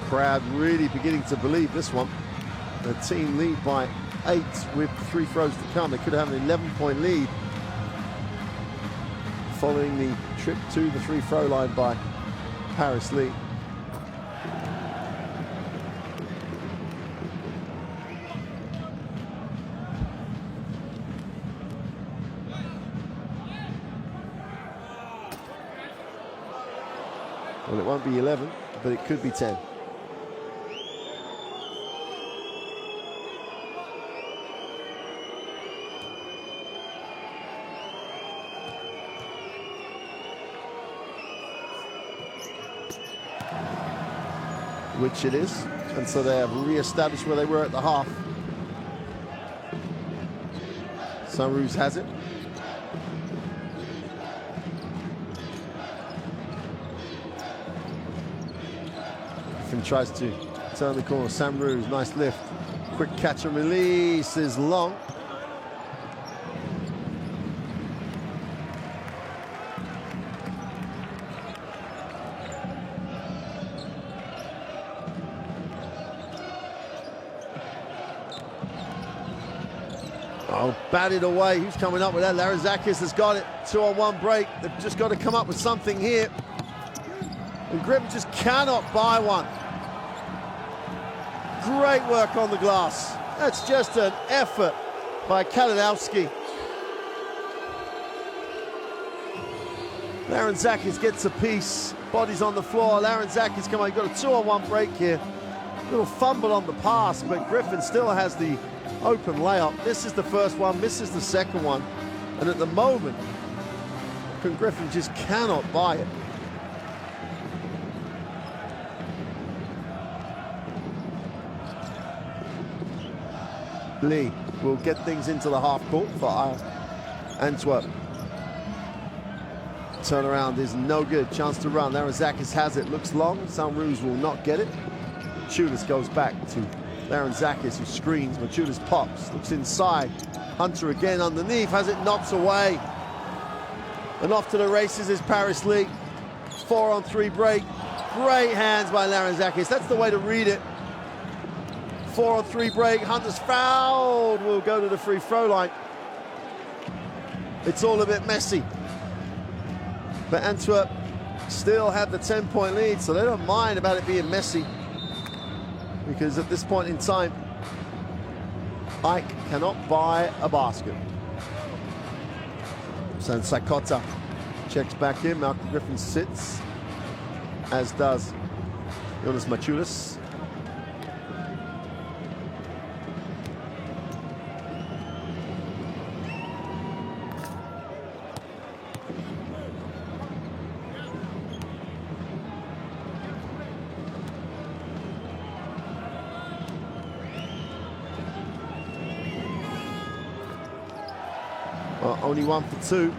Crowd really beginning to believe this one. The team lead by 8 with 3 throws to come. They could have an 11-point lead following the trip to the 3-throw line by Paris Lee. Well, it won't be 11, but it could be 10. Which it is, and so they have re-established where they were at the half. Saint-Rose has it. Griffin tries to turn the corner. Saint-Rose, nice lift. Quick catch and release is long. Oh, batted away. Who's coming up with that? Larizakis has got it. 2-on-1 break. They've just got to come up with something here. And Griffin just cannot buy one. Great work on the glass. That's just an effort by Kalinowski. Larizakis gets a piece. Body's on the floor. Larizakis, come on, you've got a 2-on-1 break here. Little fumble on the pass, but Griffin still has the open layup. This is the first one, misses the second one. And at the moment, Griffin just cannot buy it. Lee will get things into the half court for Antwerp. Turnaround is no good. Chance to run. Larizakis has it. Looks long. Saint-Rose will not get it. Machulis goes back to Larizakis, who screens. Machulis pops. Looks inside. Hunter again underneath. Has it knocked away. And off to the races is Paris Lee. 4-on-3 break. Great hands by Laranzakis. That's the way to read it. 4-on-3 break. Hunter's fouled. Will go to the free throw line. It's all a bit messy. But Antwerp still have the 10-point lead, so they don't mind about it being messy. Because at this point in time, AEK cannot buy a basket. San Sakota checks back in. Malcolm Griffin sits, as does Jonas Machulis. Well, only 1 for 2.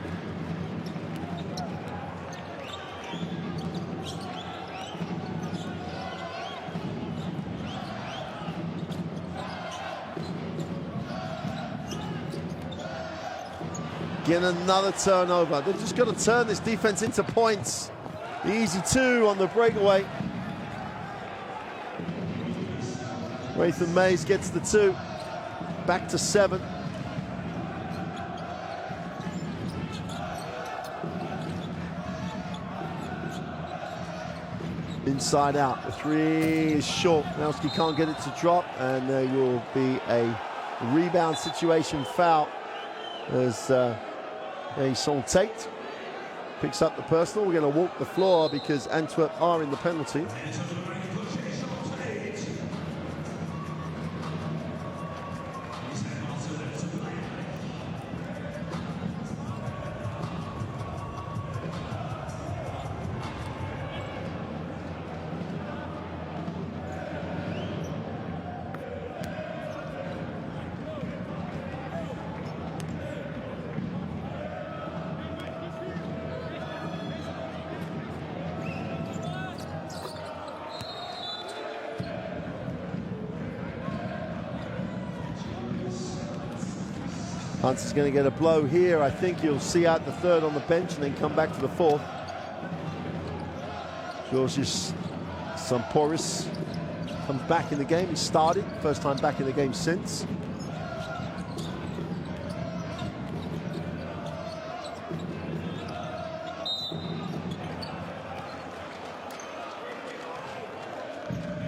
Again, another turnover. They've just got to turn this defense into points. The easy 2 on the breakaway. Rathan Mays gets the 2. Back to 7. Inside out, the 3 is short. Nowski can't get it to drop, and there will be a rebound situation foul as Son Tate picks up the personal. We're going to walk the floor because Antwerp are in the penalty. Hunter's going to get a blow here. I think you'll see out the 3rd on the bench and then come back to the 4th. Georgios Sampouris comes back in the game. He started, first time back in the game since.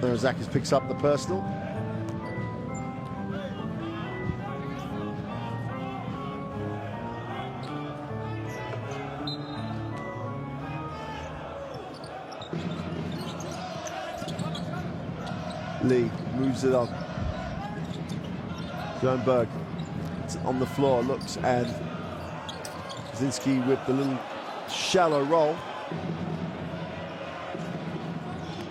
Laranzakis picks up the personal. Lee moves it on. Schoenberg on the floor, looks, and Kaczynski with the little shallow roll.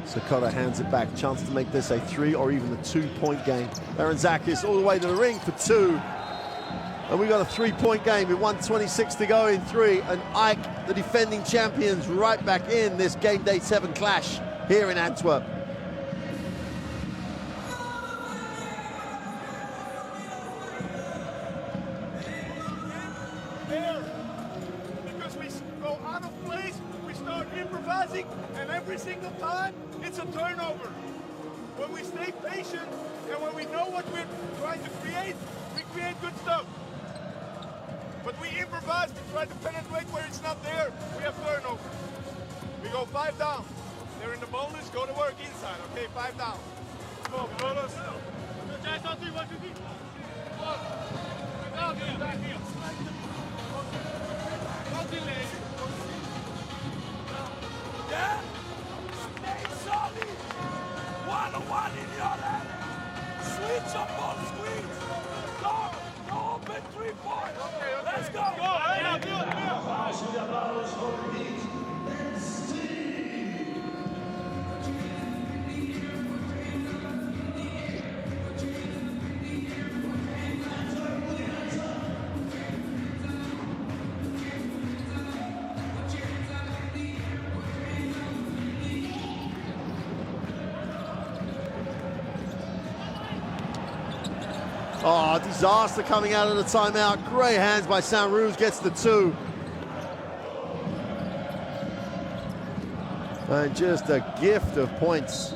Sakota hands it back. Chance to make this a 3 or even a 2-point game. Laranzakis all the way to the ring for 2. And we got a 3-point game with 1:26 to go in 3. And AEK, the defending champions, right back in this game day 7 clash here in Antwerp. And every single time, it's a turnover. When we stay patient and when we know what we're trying to create, we create good stuff. But we improvise to try to penetrate where it's not there. We have turnover. We go 5 down. They're in the bonus, go to work inside. Okay, 5 down. Come on, brothers. Yeah? Stay solid. 1-on-1 in your end. Switch on ball screens. Go open 3-point. Okay. Let's go. Oh, disaster coming out of the timeout. Great hands by Saint-Rouge, gets the 2. And just a gift of points.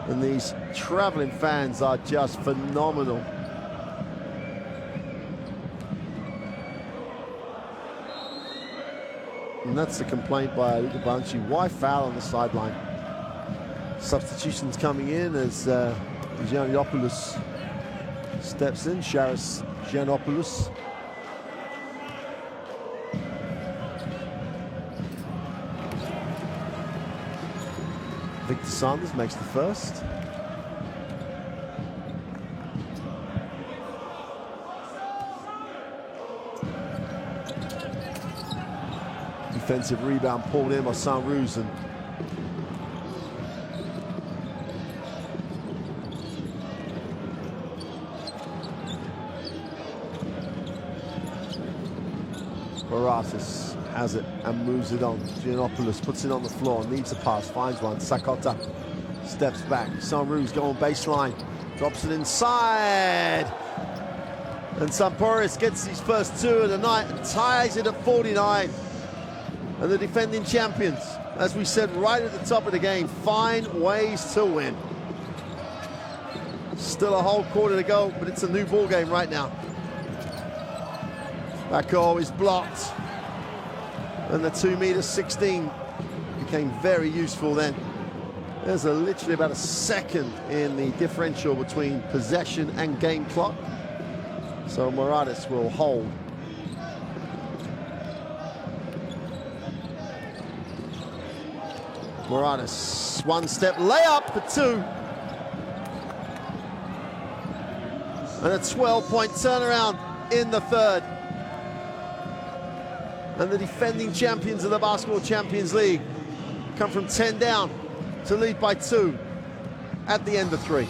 And these traveling fans are just phenomenal. And that's the complaint by Luka Banchi. Why foul on the sideline? Substitutions coming in as Giannopoulos steps in. Charis Giannopoulos. Victor Sanders makes the first. Defensive rebound pulled in by Saint-Ruz, and Moratis has it and moves it on. Giannopoulos puts it on the floor, needs a pass, finds one. Sakota steps back. Saint-Ruz going baseline, drops it inside. And Sampouris gets his first two of the night and ties it at 49. And the defending champions, as we said right at the top of the game, find ways to win. Still a whole quarter to go, but it's a new ball game right now. Bako is blocked. And the 2m16 became very useful then. There's literally about a second in the differential between possession and game clock. So Moratis will hold. Moratis, one-step layup for two. And a 12-point turnaround in the third. And the defending champions of the Basketball Champions League come from 10 down to lead by 2 at the end of 3.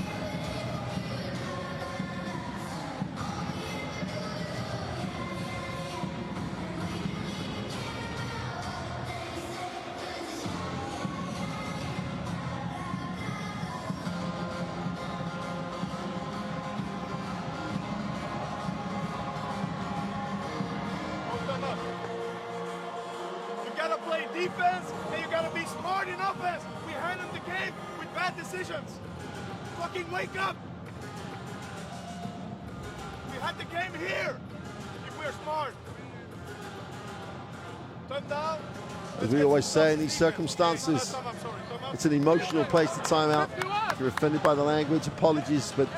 Defense, and you gotta be smart in offense. We handle the game with bad decisions. Fucking wake up. We had the game here if we're smart. Turn down. As we always say in these circumstances, it's an emotional place to time out. If you're offended by the language, apologies, but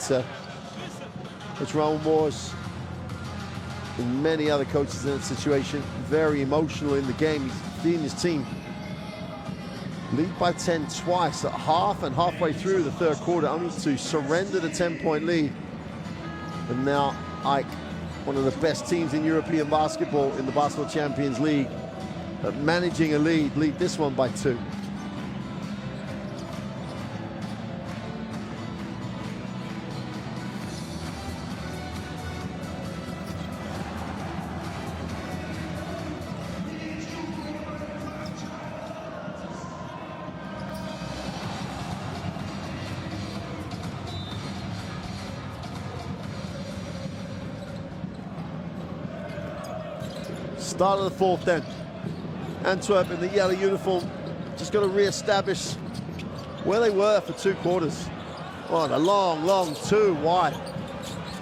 it's Raul Moores and many other coaches in that situation. Very emotional in the game. He's seen his team lead by 10 twice at half and halfway through the third quarter, only to surrender the 10-point lead. And now AEK, one of the best teams in European basketball in the Basketball Champions League, at managing a lead this one by 2. Start of the fourth then. Antwerp in the yellow uniform just got to re-establish where they were for 2 quarters. Oh, the long two wide.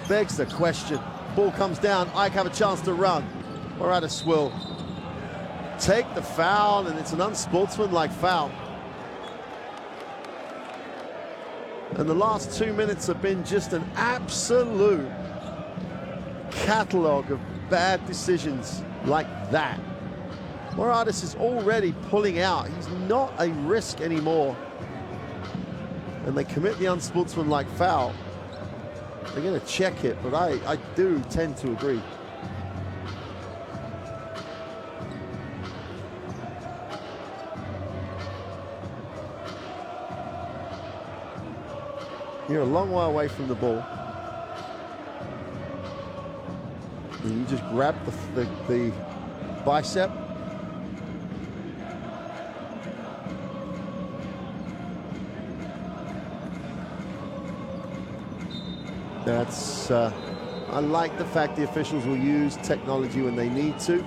Begs the question. Ball comes down, AEK have a chance to run. Moratis will take the foul, and it's an unsportsmanlike foul. And the last 2 minutes have been just an absolute catalogue of bad decisions like that. Moratis is already pulling out. He's not a risk anymore. And they commit the unsportsmanlike foul. They're going to check it, but I do tend to agree. You're a long way away from the ball. And you just grab the bicep. That's, I like the fact the officials will use technology when they need to.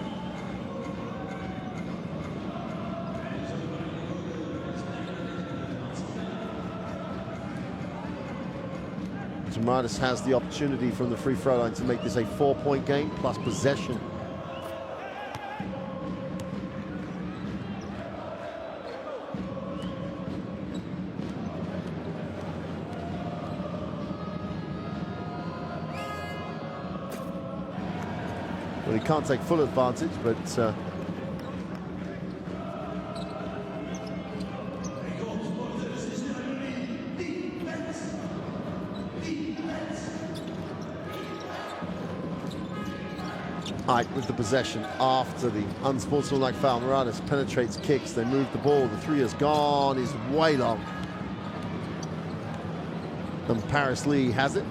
Tomatis has the opportunity from the free throw line to make this a 4-point game plus possession. Well, he can't take full advantage, but with the possession after the unsportsmanlike foul. Morales penetrates, kicks, they move the ball. The three is gone, is way long. And Paris Lee has it.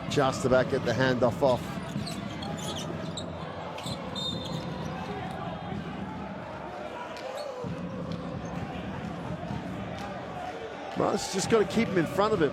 Just about get the handoff off. Morales just got to keep him in front of him.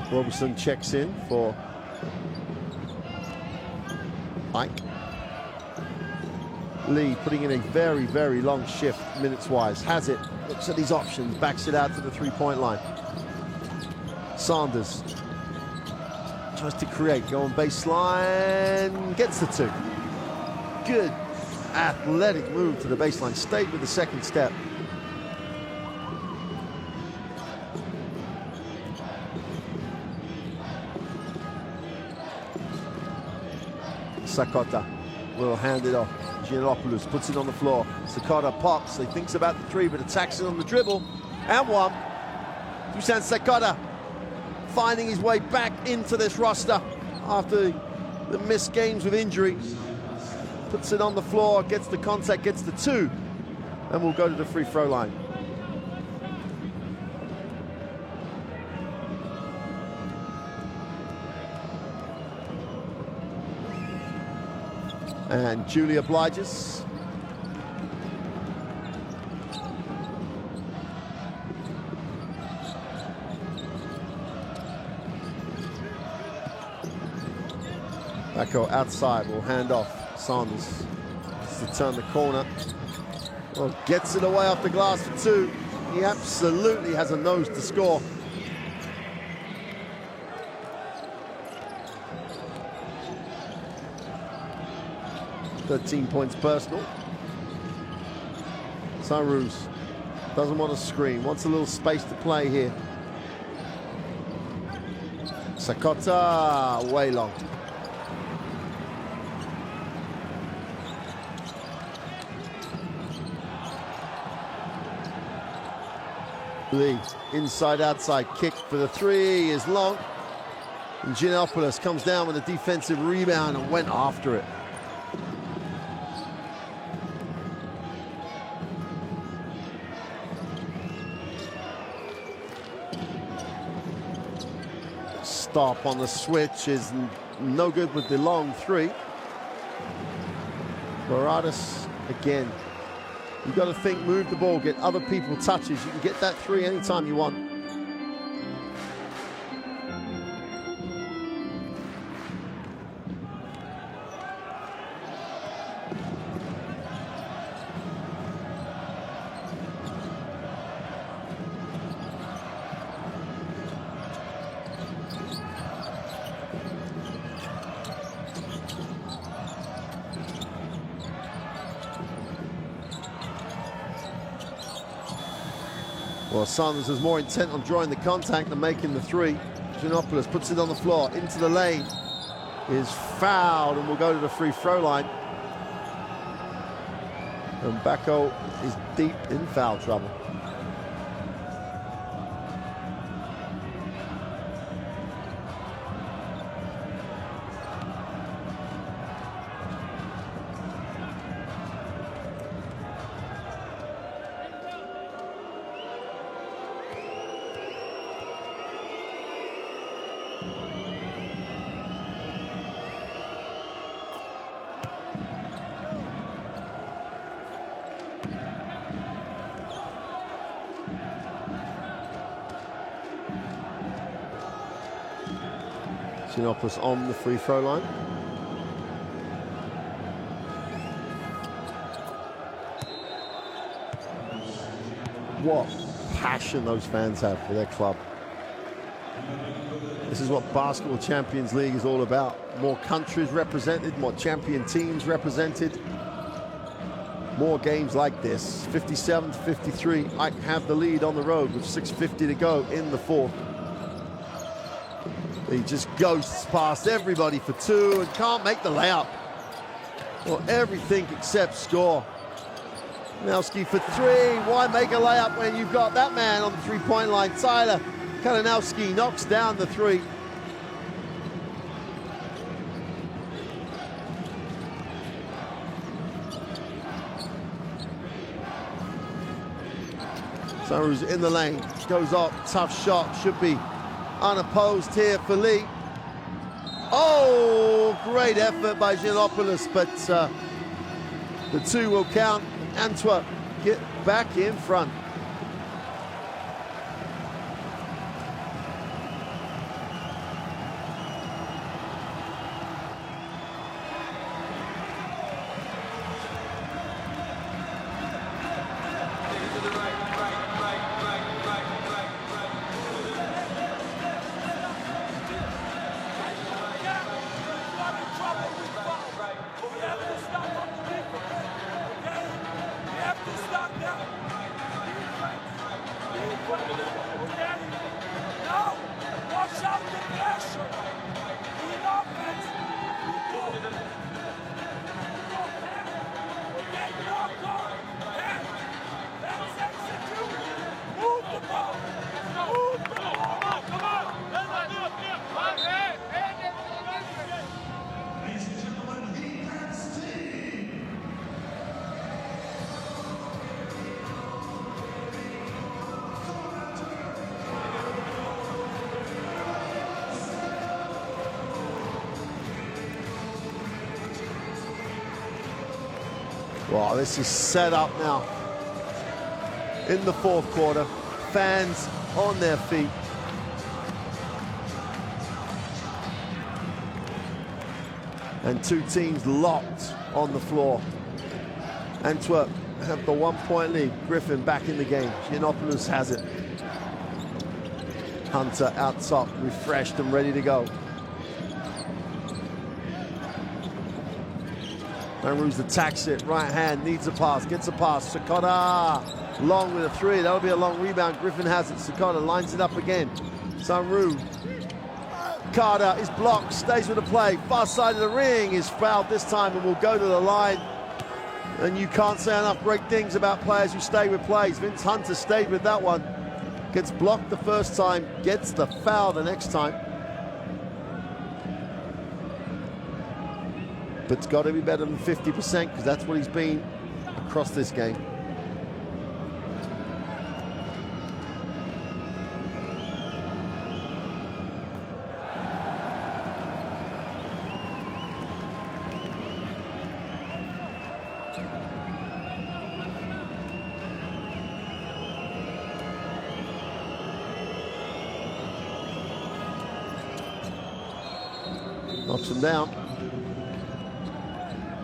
Robertson checks in for Ike. Lee putting in a very, very long shift minutes-wise. Has it, looks at his options, backs it out to the three-point line. Sanders tries to create, go on baseline, gets the two. Good athletic move to the baseline, stayed with the second step. Sakota will hand it off. Giannopoulos puts it on the floor. Sakota pops, he thinks about the three, but attacks it on the dribble. And one. Dusan Sakota finding his way back into this roster after the missed games with injury. Puts it on the floor, gets the contact, gets the two, and will go to the free throw line. And Julie obliges. Backo outside, will hand off. Sanders gets to turn the corner. Well, gets it away off the glass for two. He absolutely has a nose to score. .13 points personal. Sarus doesn't want to screen, wants a little space to play here. Sakota, way long. Lee, inside, outside, kick for the three is long. And Giannopoulos comes down with a defensive rebound and went after it. Stop on the switch is no good with the long three. Moratis again. You've got to think, move the ball, get other people touches. You can get that three anytime you want. Well, Sanders is more intent on drawing the contact than making the three. Giannopoulos puts it on the floor, into the lane, is fouled and will go to the free throw line. And Backo is deep in foul trouble. Giannopoulos on the free throw line. What passion those fans have for their club. This is what Basketball Champions League is all about. More countries represented, more champion teams represented. More games like this. 57-53. AEK have the lead on the road with 6:50 to go in the fourth. He just ghosts past everybody for two and can't make the layup. Well, everything except score. Kalinowski for three. Why make a layup when you've got that man on the three-point line? Tyler Kalinowski knocks down the three. Saru's in the lane, goes up, tough shot, should be unopposed here for Lee. Oh, great effort by Giannopoulos, but the two will count. Antwerp get back in front. Wow, this is set up now in the fourth quarter. Fans on their feet. And two teams locked on the floor. Antwerp have the 1-point lead. Griffin back in the game. Giannopoulos has it. Hunter out top, refreshed and ready to go. Manruz attacks it, right hand, needs a pass, gets a pass. Sakota long with a three, that'll be a long rebound. Griffin has it, Sakota lines it up again. Sanru, Carter is blocked, stays with the play. Far side of the ring is fouled this time and will go to the line. And you can't say enough great things about players who stay with plays. Vince Hunter stayed with that one. Gets blocked the first time, gets the foul the next time. But it's got to be better than 50% because that's what he's been across this game. Knocks him down.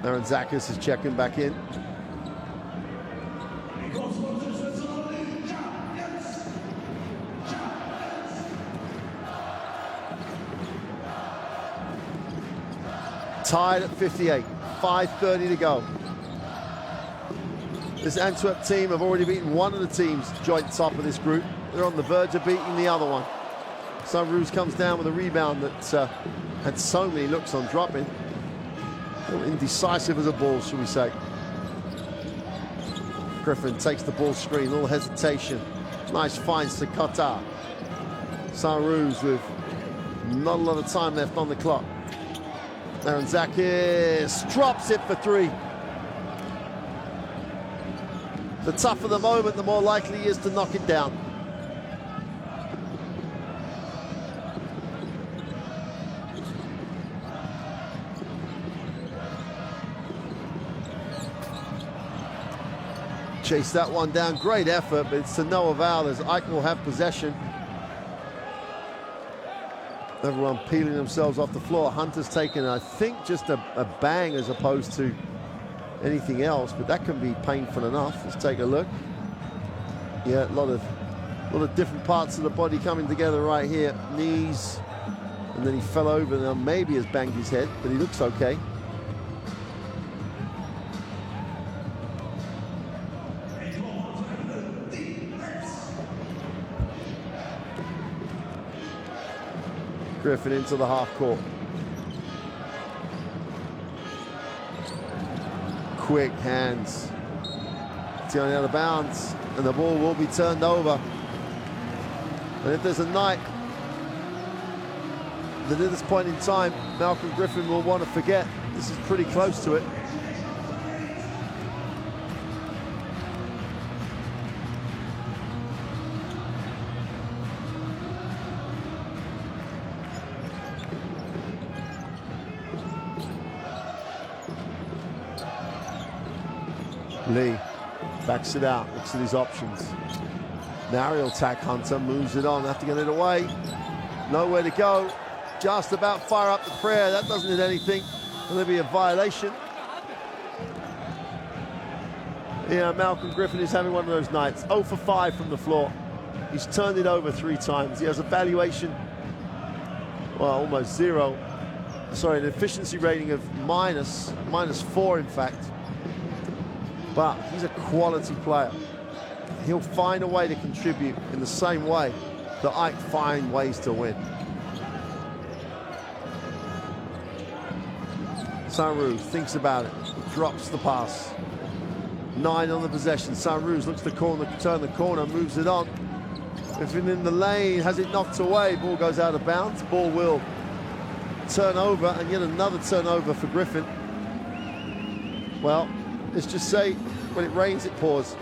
Aaron Zakis is checking back in. Tied at 58, 5:30 to go. This Antwerp team have already beaten one of the teams joint top of this group. They're on the verge of beating the other one. Sunroos comes down with a rebound that had so many looks on dropping. Indecisive as a ball, shall we say. Griffin takes the ball screen, a little hesitation. Nice finds to Qatar. Sanruz with not a lot of time left on the clock. Aaron Zakis drops it for three. The tougher the moment, the more likely he is to knock it down. Chase that one down, great effort, but it's to no avail as AEK will have possession. Everyone peeling themselves off the floor. Hunter's taken, I think, just a bang as opposed to anything else, but that can be painful enough. Let's take a look. Yeah, a lot of different parts of the body coming together right here. Knees, and then he fell over, and now maybe has banged his head, but he looks okay. Griffin into the half court. Quick hands. It's going out of bounds, and the ball will be turned over. And if there's a night that at this point in time, Malcolm Griffin will want to forget, this is pretty close to it. Lee backs it out, looks at his options. Now he'll attack Hunter, moves it on, have to get it away. Nowhere to go. Just about fire up the prayer. That doesn't hit anything. And there'll be a violation. Yeah, Malcolm Griffin is having one of those nights. 0 for 5 from the floor. He's turned it over 3 times. He has a valuation, well, almost 0. Sorry, an efficiency rating of -4, in fact. But he's a quality player. He'll find a way to contribute in the same way that Ike find ways to win. Sanruz thinks about it, drops the pass. 9 on the possession. Sanruz looks to turn the corner, moves it on. Griffin in the lane, has it knocked away. Ball goes out of bounds. Ball will turn over, and yet another turnover for Griffin. Well, let's just say, when it rains, it pours.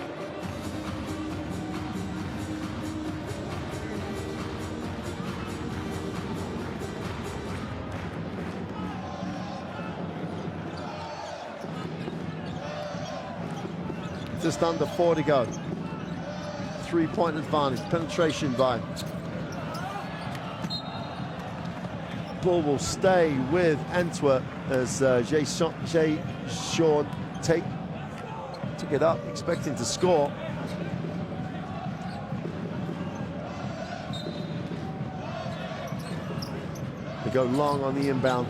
Just under 4 to go. 3-point advantage. Penetration by. Ball will stay with Antwerp as Sean Tate took it up, expecting to score. They go long on the inbound.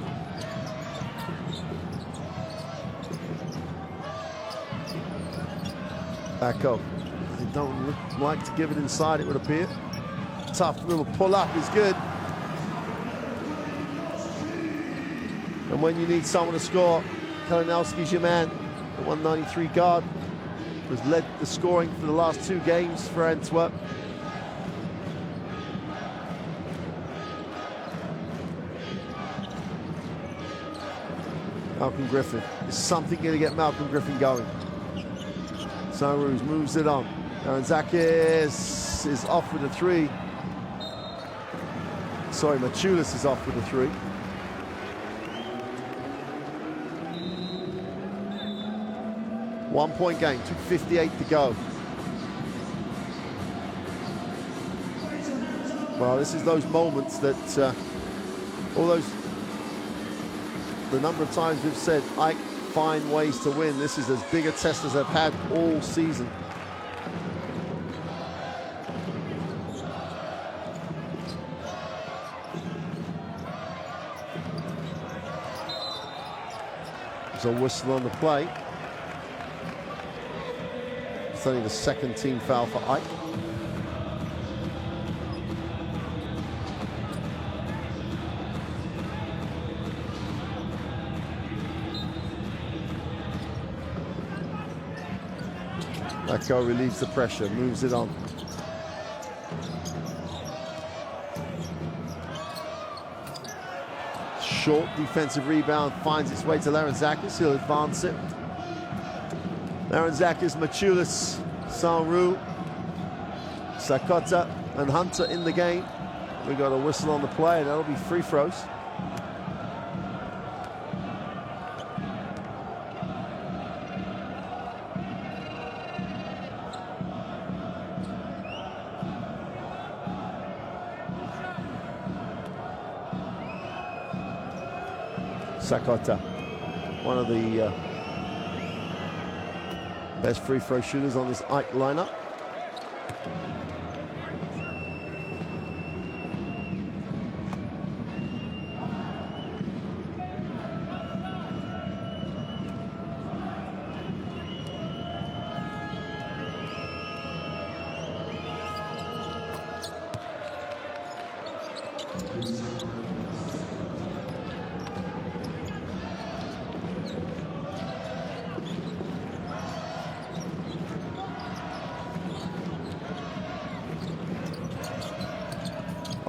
Back up. They don't like to give it inside, it would appear. Tough little pull up is good. And when you need someone to score, Kalinowski's your man. The 193 guard has led the scoring for the last 2 games for Antwerp. Malcolm Griffin. Is something going to get Malcolm Griffin going? Sanruz moves it on. Aranzakis is off with a 3. Sorry, Machulis is off with a 3. One-point game, 2:58 to go. Well, this is those moments that, the number of times we've said, Ike find ways to win. This is as big a test as I've had all season. There's a whistle on the play. It's only the 2nd team foul for Ike. Echo relieves the pressure, moves it on. Short defensive rebound, finds its way to Laranzakis, he'll advance it. Laranzakis, Machulis, Sanruz, Sakota, and Hunter in the game. We got a whistle on the play, and that'll be free throws. Sakota, one of the best free throw shooters on this AEK lineup.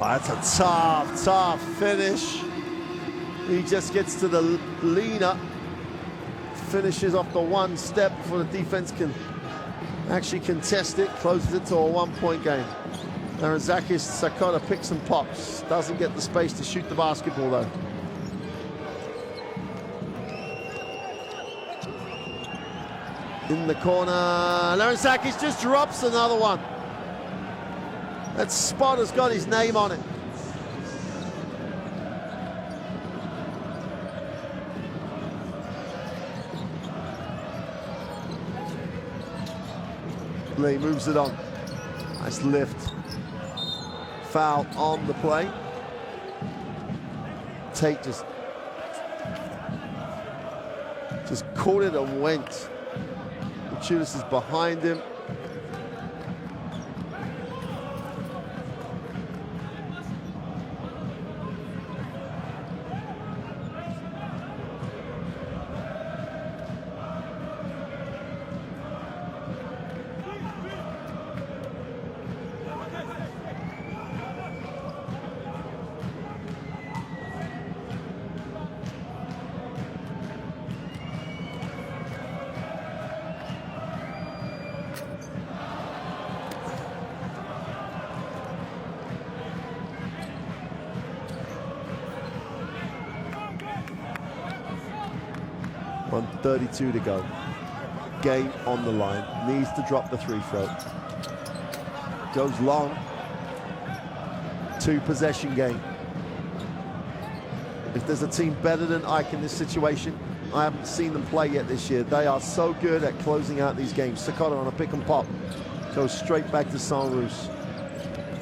Oh, that's a tough finish. He just gets to the leaner, finishes off the one step before the defense can actually contest it, closes it to a one-point game. Aranzakis Sakota picks and pops, doesn't get the space to shoot the basketball though. In the corner, Aranzakis just drops another one. That spot has got his name on it. Lee moves it on. Nice lift. Foul on the play. Tate just caught it and went. Maciulis is behind him. On 32 to go. Game on the line. Needs to drop the free throw. Goes long. 2-possession game. If there's a team better than AEK in this situation, I haven't seen them play yet this year. They are so good at closing out these games. Sakota on a pick and pop. Goes straight back to Sanrus.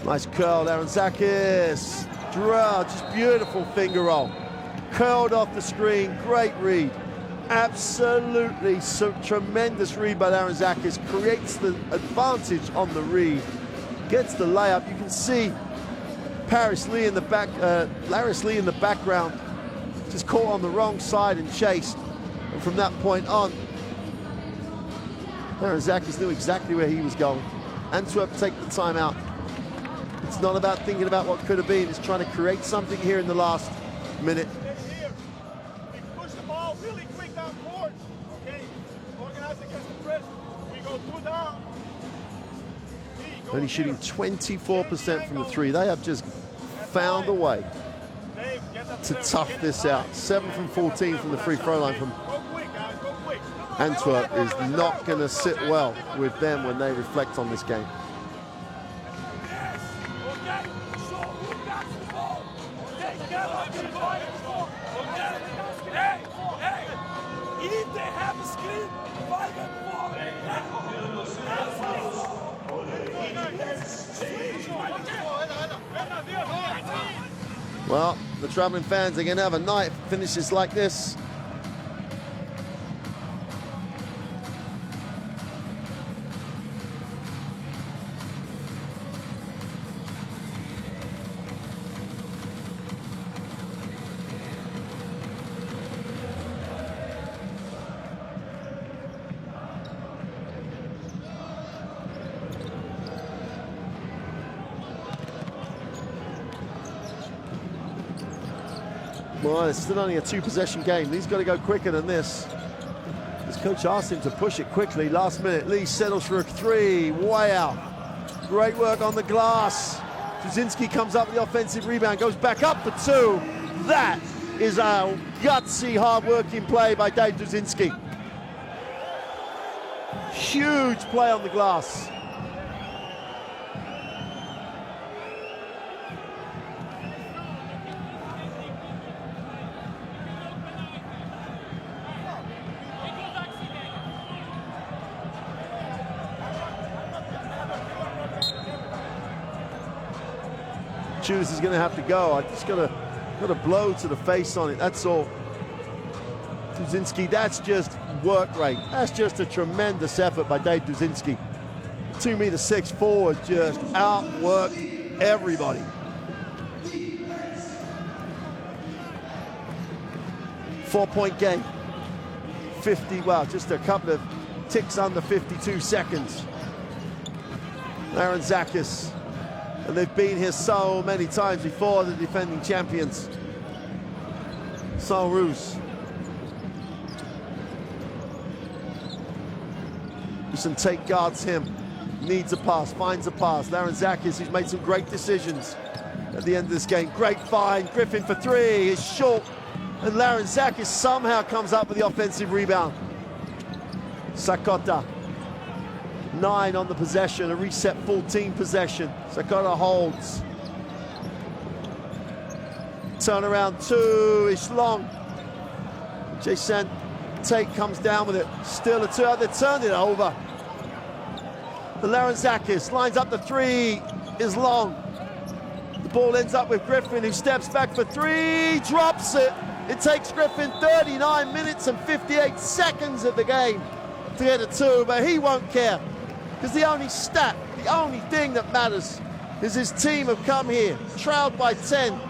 Nice curl, Aranzakis. Just beautiful finger roll. Curled off the screen. Great read. Absolutely so tremendous read by Aranzakis, creates the advantage on the read, gets the layup. You can see Laris Lee in the background, just caught on the wrong side and chased. And from that point on, Aranzakis knew exactly where he was going. Antwerp take the timeout. It's not about thinking about what could have been, it's trying to create something here in the last minute. Only shooting 24% from the three. They have just found a way to tough this out. 7 from 14 from the free throw line from Antwerp is not going to sit well with them when they reflect on this game. If they have a screen, 5 and 4. Well, the traveling fans are going to have a night if it finishes like this. Well, it's still only a 2-possession game. He's got to go quicker than this. His coach asked him to push it quickly. Last minute, Lee settles for a 3. Way out. Great work on the glass. Duzinski comes up with the offensive rebound, goes back up for 2. That is a gutsy, hard-working play by Dave Duzinski. Huge play on the glass. Judas is going to have to go. I just got a blow to the face on it. That's all. Duzinski, that's just work rate. That's just a tremendous effort by Dave Duzinski. 2'6" forward, just outworked everybody. 4-point game. 50, well, just a couple of ticks under 52 seconds. Larentzakis, and they've been here so many times before, the defending champions. Saint-Roux. Some take guards him, needs a pass, finds a pass. Larentzakis, who's made some great decisions at the end of this game. Great find, Griffin for three, is short, and Larentzakis somehow comes up with the offensive rebound. Sakota, 9 on the possession, a reset 14 possession. Sakota holds. Turnaround 2-ish long. Jason Tate comes down with it, still a 2 out, they turned it over. The Larentzakis lines up the 3, is long. The ball ends up with Griffin, who steps back for 3, drops it. It takes Griffin 39 minutes and 58 seconds of the game to get a 2, but he won't care, because the only stat, the only thing that matters is his team have come here, trailed by 10,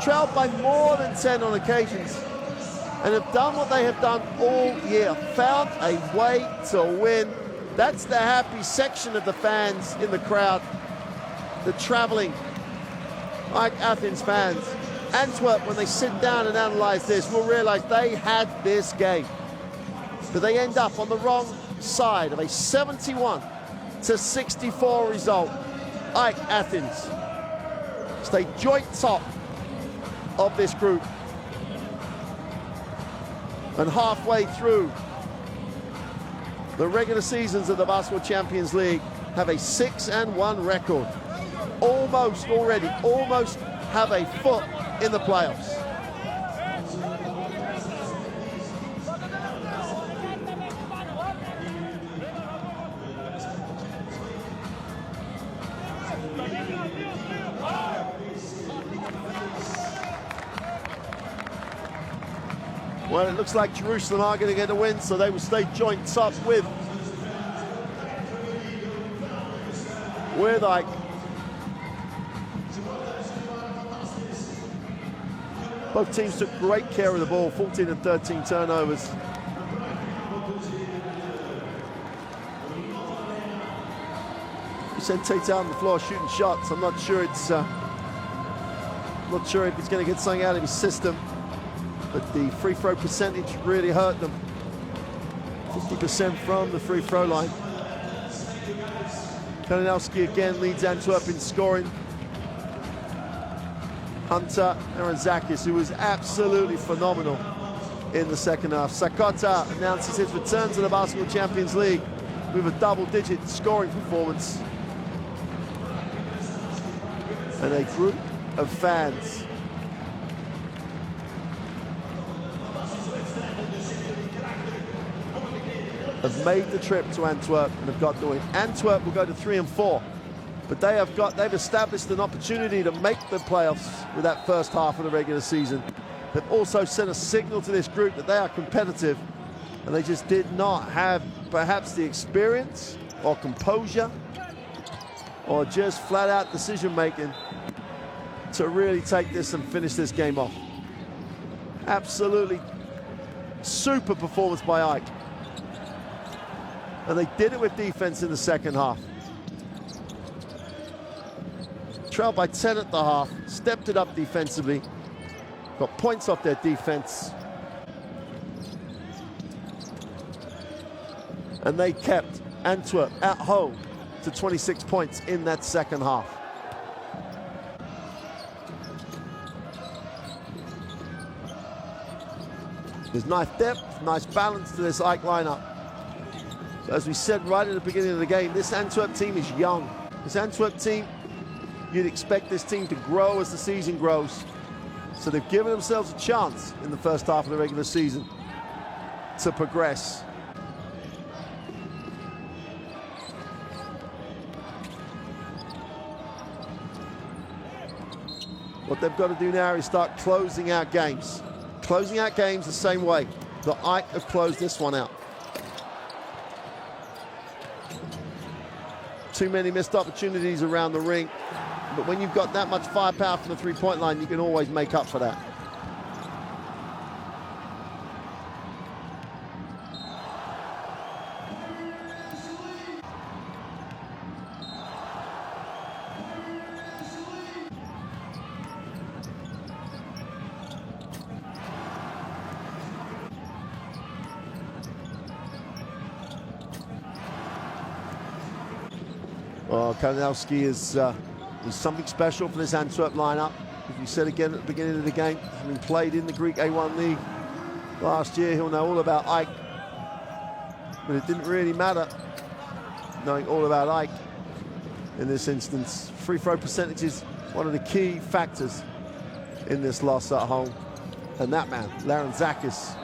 trailed by more than 10 on occasions, and have done what they have done all year, found a way to win. That's the happy section of the fans in the crowd, the traveling AEK Athens fans. Antwerp, when they sit down and analyze this, will realize they had this game, but they end up on the wrong side of a 71-64 result. AEK Athens stay joint top of this group, and halfway through the regular seasons of the Basketball Champions League have a 6-1 record. Almost have a foot in the playoffs. Well, it looks like Jerusalem are going to get a win, so they will stay joint top with AEK. Both teams took great care of the ball, 14 and 13 turnovers. You said Tate's out on the floor shooting shots. I'm not sure if he's going to get something out of his system, but the free throw percentage really hurt them. 50% from the free throw line. Kalinowski again leads Antwerp in scoring. Hunter Larentzakis, who was absolutely phenomenal in the second half. Sakota announces his return to the Basketball Champions League with a double-digit scoring performance. And a group of fans have made the trip to Antwerp and have got the win. Antwerp will go to 3 and 4. But they've established an opportunity to make the playoffs with that first half of the regular season. They've also sent a signal to this group that they are competitive, and they just did not have perhaps the experience or composure or just flat out decision making to really take this and finish this game off. Absolutely super performance by AEK. And they did it with defense in the second half. Trailed by 10 at the half, stepped it up defensively, got points off their defense, and they kept Antwerp at home to 26 points in that second half. There's nice depth, nice balance to this AEK lineup. So as we said right at the beginning of the game, this Antwerp team is young. This Antwerp team, you'd expect this team to grow as the season grows. So they've given themselves a chance in the first half of the regular season to progress. What they've got to do now is start closing out games. Closing out games the same way that AEK have closed this one out. Too many missed opportunities around the ring. But when you've got that much firepower from the three-point line, you can always make up for that. Well, Kalinowski is something special for this Antwerp lineup. As we said again at the beginning of the game, having played in the Greek A1 League last year, he'll know all about AEK. But it didn't really matter knowing all about AEK in this instance. Free throw percentage is one of the key factors in this loss at home. And that man, Larentzakis,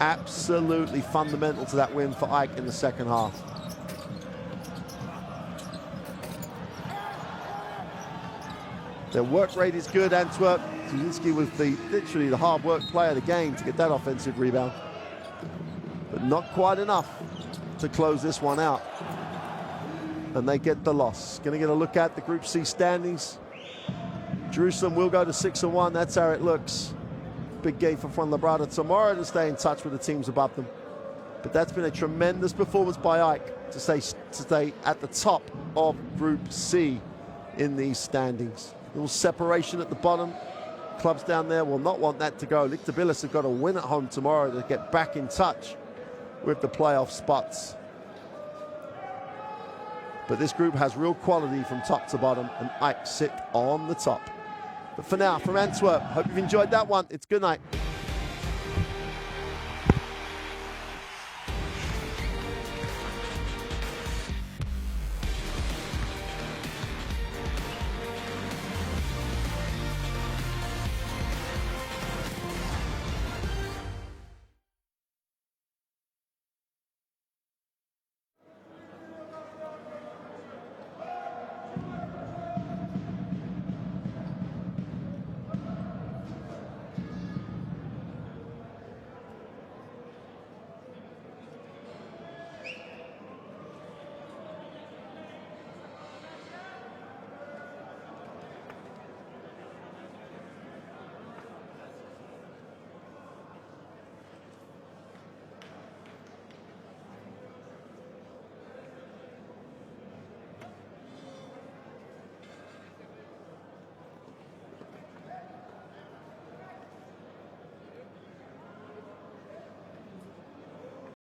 absolutely fundamental to that win for AEK in the second half. Their work rate is good, Antwerp. Zuzinski was literally the hard work player of the game to get that offensive rebound. But not quite enough to close this one out. And they get the loss. Going to get a look at the Group C standings. Jerusalem will go to 6-1. That's how it looks. Big game for Fuenlabrada tomorrow to stay in touch with the teams above them. But that's been a tremendous performance by AEK to stay at the top of Group C in these standings. A little separation at the bottom. Clubs down there will not want that to go. Liktabilis have got to win at home tomorrow to get back in touch with the playoff spots. But this group has real quality from top to bottom, and AEK sit on the top. But for now, from Antwerp, hope you've enjoyed that one. It's good night.